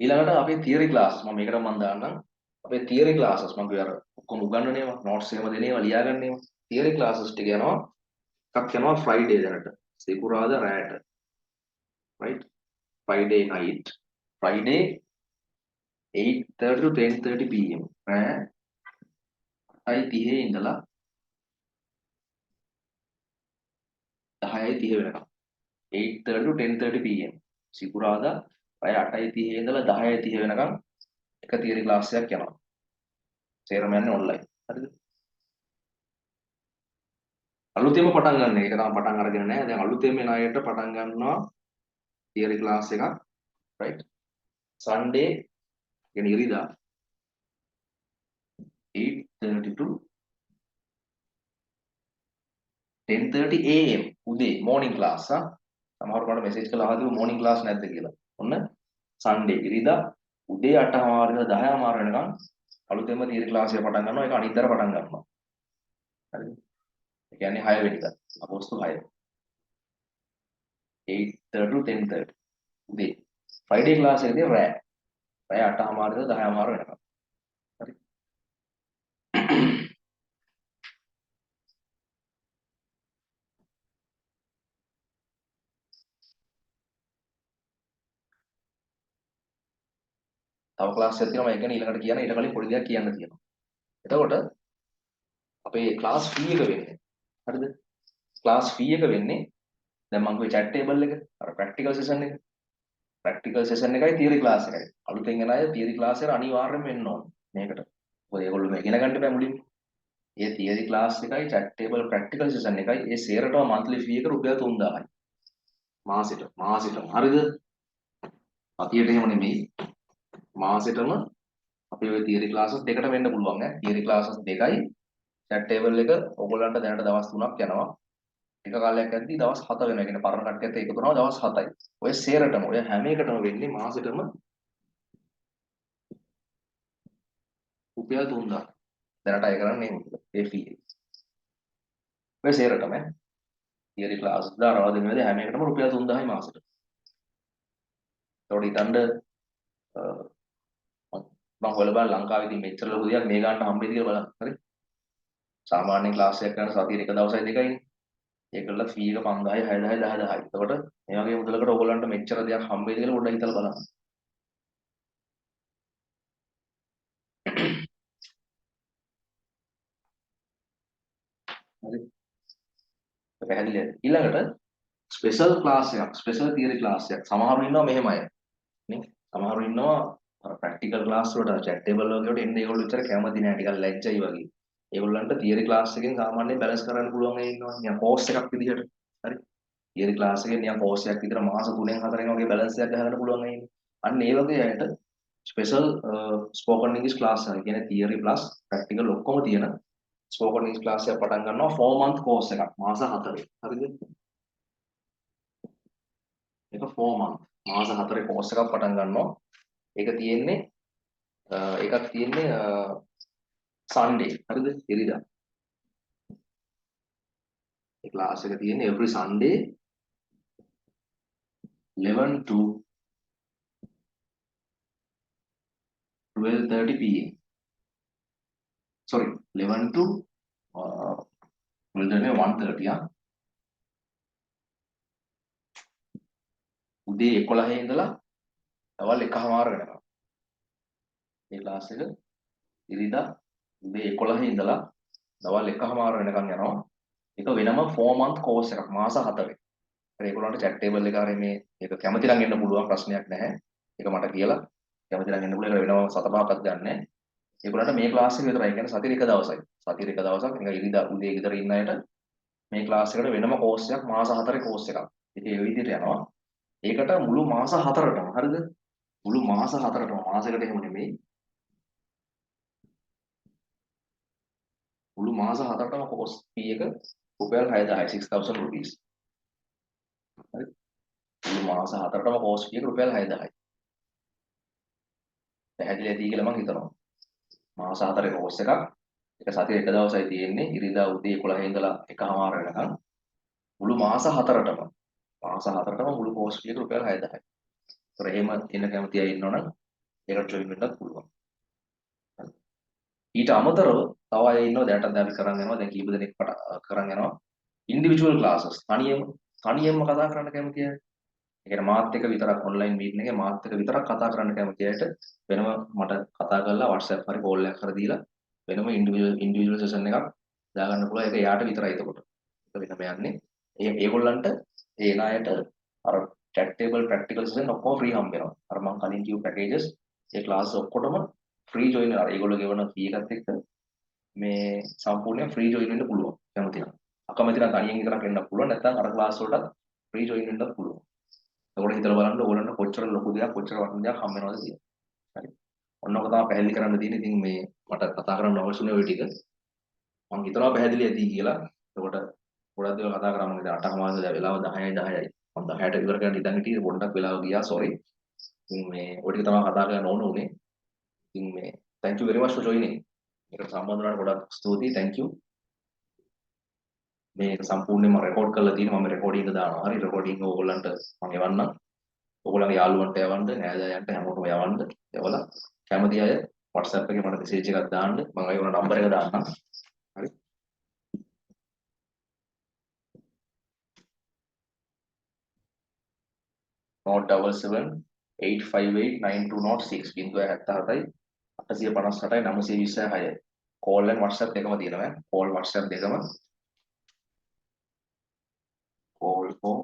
ඊළඟට අපේ theory classes මම මේකට මම දාන්නම් අපේ theory classes මම කිය අර ඔක්කොම උගන්වන්නේම notes එහෙම දෙනේම ලියාගන්නේම theory classes ටික යනවා එකක් යනවා Friday දැනට සිකුරාදා රැට right Friday night Friday 8:30 to 10:30 pm රෑ 8:30 ඉඳලා 10:30 වෙනකම් 8:30 to 10:30 pm සිකුරාදා රෑ 8:30 ඉඳලා 10:30 වෙනකම් එක theory class එකක් යනවා සේරම යන්නේ online හරිද අලුතෙන්ම පටන් ගන්න එක තමයි පටන් අරගෙන නැහැ දැන් අලුතෙන්ම එන අයට පටන් ගන්නවා theory class එකක් right Sunday කියන්නේ ඉරිදා 8:30 to 10:30 am උදේ morning class සමහරව මට message කරලා අහලා තිබුණා morning class නැද්ද කියලා. ඔන්න Sunday ඉරිදා උදේ 8:00 ඉඳලා 10:00 වෙනකම් අලුතෙන්ම theory class එක පටන් ගන්නවා. ඒක අනිද්දාට පටන් ගන්නවා. හරිද? ඒ කියන්නේ 6 වෙනිදා. අගෝස්තු 6. 8:30 to 10:30 උදේ. Friday class එකේදී රෑ 8:00 ඉඳලා 10:00 වෙනකම්. හරි. තව ක්ලාස් එකක් තියෙනවා. මම ඒක ගැන ඊළඟට කියන්න. ඊට කලින් පොඩි දෙයක් කියන්න තියෙනවා. එතකොට අපේ ක්ලාස් fee එක වෙන්නේ. හරිද? ක්ලාස් fee එක වෙන්නේ දැන් මම කිව්වේ chat table එක අර practical session එක. practical session එකයි theory class එකයි. අලුතෙන් එන අය theory class එකට අනිවාර්යයෙන්ම එන්න ඕනේ මේකට. මොකද ඒගොල්ලෝ මේ ඉගෙන ගන්න බෑ මුලින්. ඒ theory class එකයි chat table practical session එකයි ඒ සේරටම monthly fee එක රුපියල් 3000යි. මාසෙට. හරිද? අතියට එහෙම නෙමෙයි. මාසෙටම අපි ওই theory classes දෙකට වෙන්න පුළුවන් ඈ. theory classes දෙකයි chat table එක ඕගොල්ලන්ට දැනට දවස් 3ක් යනවා. ටික කාලයක් යද්දී දවස් 7 වෙනවා. ඒ කියන්නේ පරණ කට්ටියත් එකතු වෙනවා දවස් 7යි. ඔය සේරටම ඔය හැම එකටම වෙන්නේ මාසෙටම රුපියල් 3000. දැනට අය කරන්නේ ඒ ෆී එක. ඔය සේරටම theory class දානවා දෙන්නේ හැම එකටම රුපියල් 3000යි මාසෙට. ඒකට ඉතින්ද මම හොයලා බලන ලංකාවේ ඉතින් මෙච්චර ලොකු දෙයක් මේ ගන්නට හම්බෙයිද කියලා බලන්න. හරි. සාමාන්‍ය ක්ලාස් එකක් කරන සතියේ එක දවසයි දෙකයිනේ. ඒකවල ෆී එක 5000යි 6000යි 10000යි. එතකොට මේ වගේ මුදලකට ඕගොල්ලන්ට මෙච්චර දෙයක් හම්බෙයිද කියලා පොඩ්ඩක් හිතලා බලන්න. හරි. පැහැදිලිද? ඊළඟට ස්පෙෂල් ක්ලාස් එකක්, ස්පෙෂල් තියරි ක්ලාස් එකක්. සමහරු ඉන්නවා මෙහෙම අය. නේ? සමහරු ඉන්නවා අර ප්‍රැක්ටිකල් ක්ලාස් වලට chat table වලට එන්නේ ඒගොල්ලෝ විතර කැමති නෑ ටිකක් ලැජ්ජයි වගේ. ඒගොල්ලන්ට තියරි ක්ලාස් එකෙන් සාමාන්‍යයෙන් බැලන්ස් කරන්න පුළුවන් අය ඉන්නවා. නිකන් කෝස් එකක් විදිහට. හරි. තියරි ක්ලාස් එකෙන් නිකන් කෝස් එකක් විතර මාස 3න් 4න් වගේ බැලන්ස් එකක් ගහගන්න පුළුවන් අය ඉන්නවා. අන්න ඒ වගේ අයට ස්පෙෂල් ස්පෝකන් ඉංග්‍රීසි ක්ලාස් එක කියන්නේ තියරි ප්ලස් ප්‍රැක්ටිකල් ඔක්කොම තියෙන ස්පෝකන් ඉංග්‍රීසි ක්ලාස් එක පටන් ගන්නවා 4 month course එකක් මාස 4. හරිද? ඒක 4 month මාස 4 course එකක් පටන් ගන්නවා. ඒක තියෙන්නේ එකක් තියෙන්නේ Sunday හරිද? ඉරිදා. ඒ ක්ලාස් එක තියෙන්නේ every Sunday 11 to 12:30 pm. Sorry 11 to we'll do 1:30 උදේ 11 ඉඳලා දවල් 1:00 වෙනකම්. මේ ක්ලාස් එක ඉරිදා උදේ 11 ඉඳලා දවල් 1:00 වෙනකම් යනවා. ඒක වෙනම 4 month course එකක් මාස 4ක. හරි ඒගොල්ලන්ට chat table එක හරි මේ ඒක කැමති නම් එන්න පුළුවන් ප්‍රශ්නයක් නැහැ. ඒක මට කියලා කැමති නම් එන්න පුළුවන්. ඒක වෙනම සතපාකක් ගන්නෑ. ඒගොල්ලන්ට මේ ක්ලාස් එක විතරයි. කියන්නේ සතියේ එක දවසයි. සතියේ එක දවසක් නිකන් ඉරිදා උදේ ගෙදර ඉන්න අයට මේ ක්ලාස් එකට වෙනම course එකක් මාස 4ේ course එකක්. ඉතින් ඒ විදිහට යනවා. ඒකට මුළු මාස 4ටම හරිද? මුළු මාස 4ටම මාසෙකට එහෙම නෙමෙයි. මුළු මාස 4ටම course fee එක රුපියල් 6000 6000 rupees. හරි. මුළු මාස 4ටම course fee එක රුපියල් 6000යි. පැහැදිලි ඇති කියලා මම හිතනවා. මාස 4ේ course එකක්. ඒක සතියේ එක දවසයි තියෙන්නේ. ඉරිදා උදේ 11 ඉඳලා 1:00 වෙනකම්. මුළු මාස 4ටම මුළු course fee එක රුපියල් 6000යි. ඒතර එහෙම ඉන්න කැමති අය ඉන්නවනම් ඒකට join වෙන්නත් පුළුවන්. ඊට අමතරව තව අය ඉන්නවා දැනටත් අපි කරන් යනවා දැන් කීප දෙනෙක් කරන් යනවා ඉන්ඩිවිජුවල් ක්ලාසස් තනියම කතා කරන්න කැමති අය. ඒ කියන්නේ මාත් එක්ක විතරක් ඔන්ලයින් මීටින් එකේ මාත් එක්ක විතරක් කතා කරන්න කැමති අයට වෙනම මට කතා කරලා WhatsApp හරි කෝල් එකක් හරි දීලා වෙනම ඉන්ඩිවිජුවල් සෙෂන් එකක් දාගන්න පුළුවන්. ඒක එයාට විතරයි එතකොට. ඒක වෙනම යන්නේ. ඒගොල්ලන්ට ඒ එන අයට අර chat table practical session ඔක්කොම free හම්බ වෙනවා. අර මම කලින් කියු packages ඒ ක්ලාස් ඔක්කොටම free join වෙනවා. ඒගොල්ලෝ ගෙවන fee එකත් එක්ක මේ සම්පූර්ණයෙන් free join වෙන්න පුළුවන්. කැමති නම්. අකමැති නම් තනියෙන් විතරක් එන්න පුළුවන්. නැත්නම් අර ක්ලාස් වලට free join වෙන්නත් පුළුවන්. ඒගොල්ලෝ හිතලා බලන්න ඕගොල්ලන්ට කොච්චර ලොකු දෙයක් කොච්චර වටින දෙයක් හම්බ වෙනවද කියලා. හරි. ඔන්න ඔක තමයි පැහැදිලි කරන්න තියෙන්නේ. ඉතින් මේ මට කතා කරන්න අවශ්‍ය නේ ඔය ටික. මම හිතනවා පැහැදිලි ඇති කියලා. එතකොට ගොඩක් දේවල් කතා කරා මම දැන් 8:00 මාසෙ දැන් වෙලාව 10යි 10යි. මම 10ට ඉවර කරන්න ඉඳන් හිටියේ පොඩ්ඩක් වෙලාව ගියා sorry. ඉතින් මේ ඔය ටික තමයි කතා කරන්න ඕන උනේ. ඉතින් මේ thank you very much for joining. මේකට සම්බන්ධ වුණාට ගොඩක් ස්තුතියි thank you. මේක සම්පූර්ණයෙන්ම රෙකෝඩ් කරලා තියෙනවා. මම රෙකෝඩින් එක දානවා. හරි රෙකෝඩින් එක ඕගොල්ලන්ට මම එවන්නම්. ඕගොල්ලන්ගේ යාළුවන්ට යවන්න, නෑදෑයන්ට හැමෝටම යවන්න. එවලා කැමති අය WhatsApp එකේ මට මෙසේජ් එකක් දාන්න. මම ඒගොල්ලෝ නම්බර් එක දාන්නම්. හරි. 077 858 9206 077යි 858යි 926යි කෝල් and WhatsApp දෙකම තියෙනවා. කෝල් WhatsApp දෙකම call for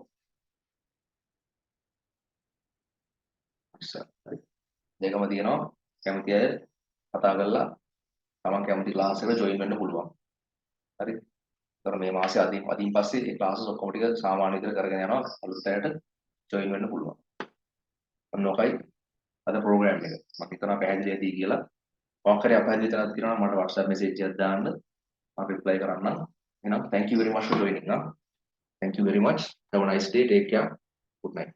WhatsApp හරි. දෙකම තියෙනවා. කැමති අය කතා කරලා තමන් කැමති ක්ලාස් එකට join වෙන්න පුළුවන්. හරි. ඒතර මේ මාසේ අදින් පස්සේ මේ ක්ලාසස් ඔක්කොම ටික සාමාන්‍ය විදිහට කරගෙන යනවා. අලුත් අයට join වෙන්න පුළුවන්. ඔන්න ඔකයි අද ප්‍රෝග්‍රෑම් එක. මම හිතනවා පැහැදිලි ඇති කියලා. මොකක් හරි අපහැදිලි තැනක් තියෙනවා නම් මට WhatsApp message එකක් දාන්න. මම reply කරන්නම්. එහෙනම් thank you very much for joining. Thank you very much. Have a nice day. Take care. Good night.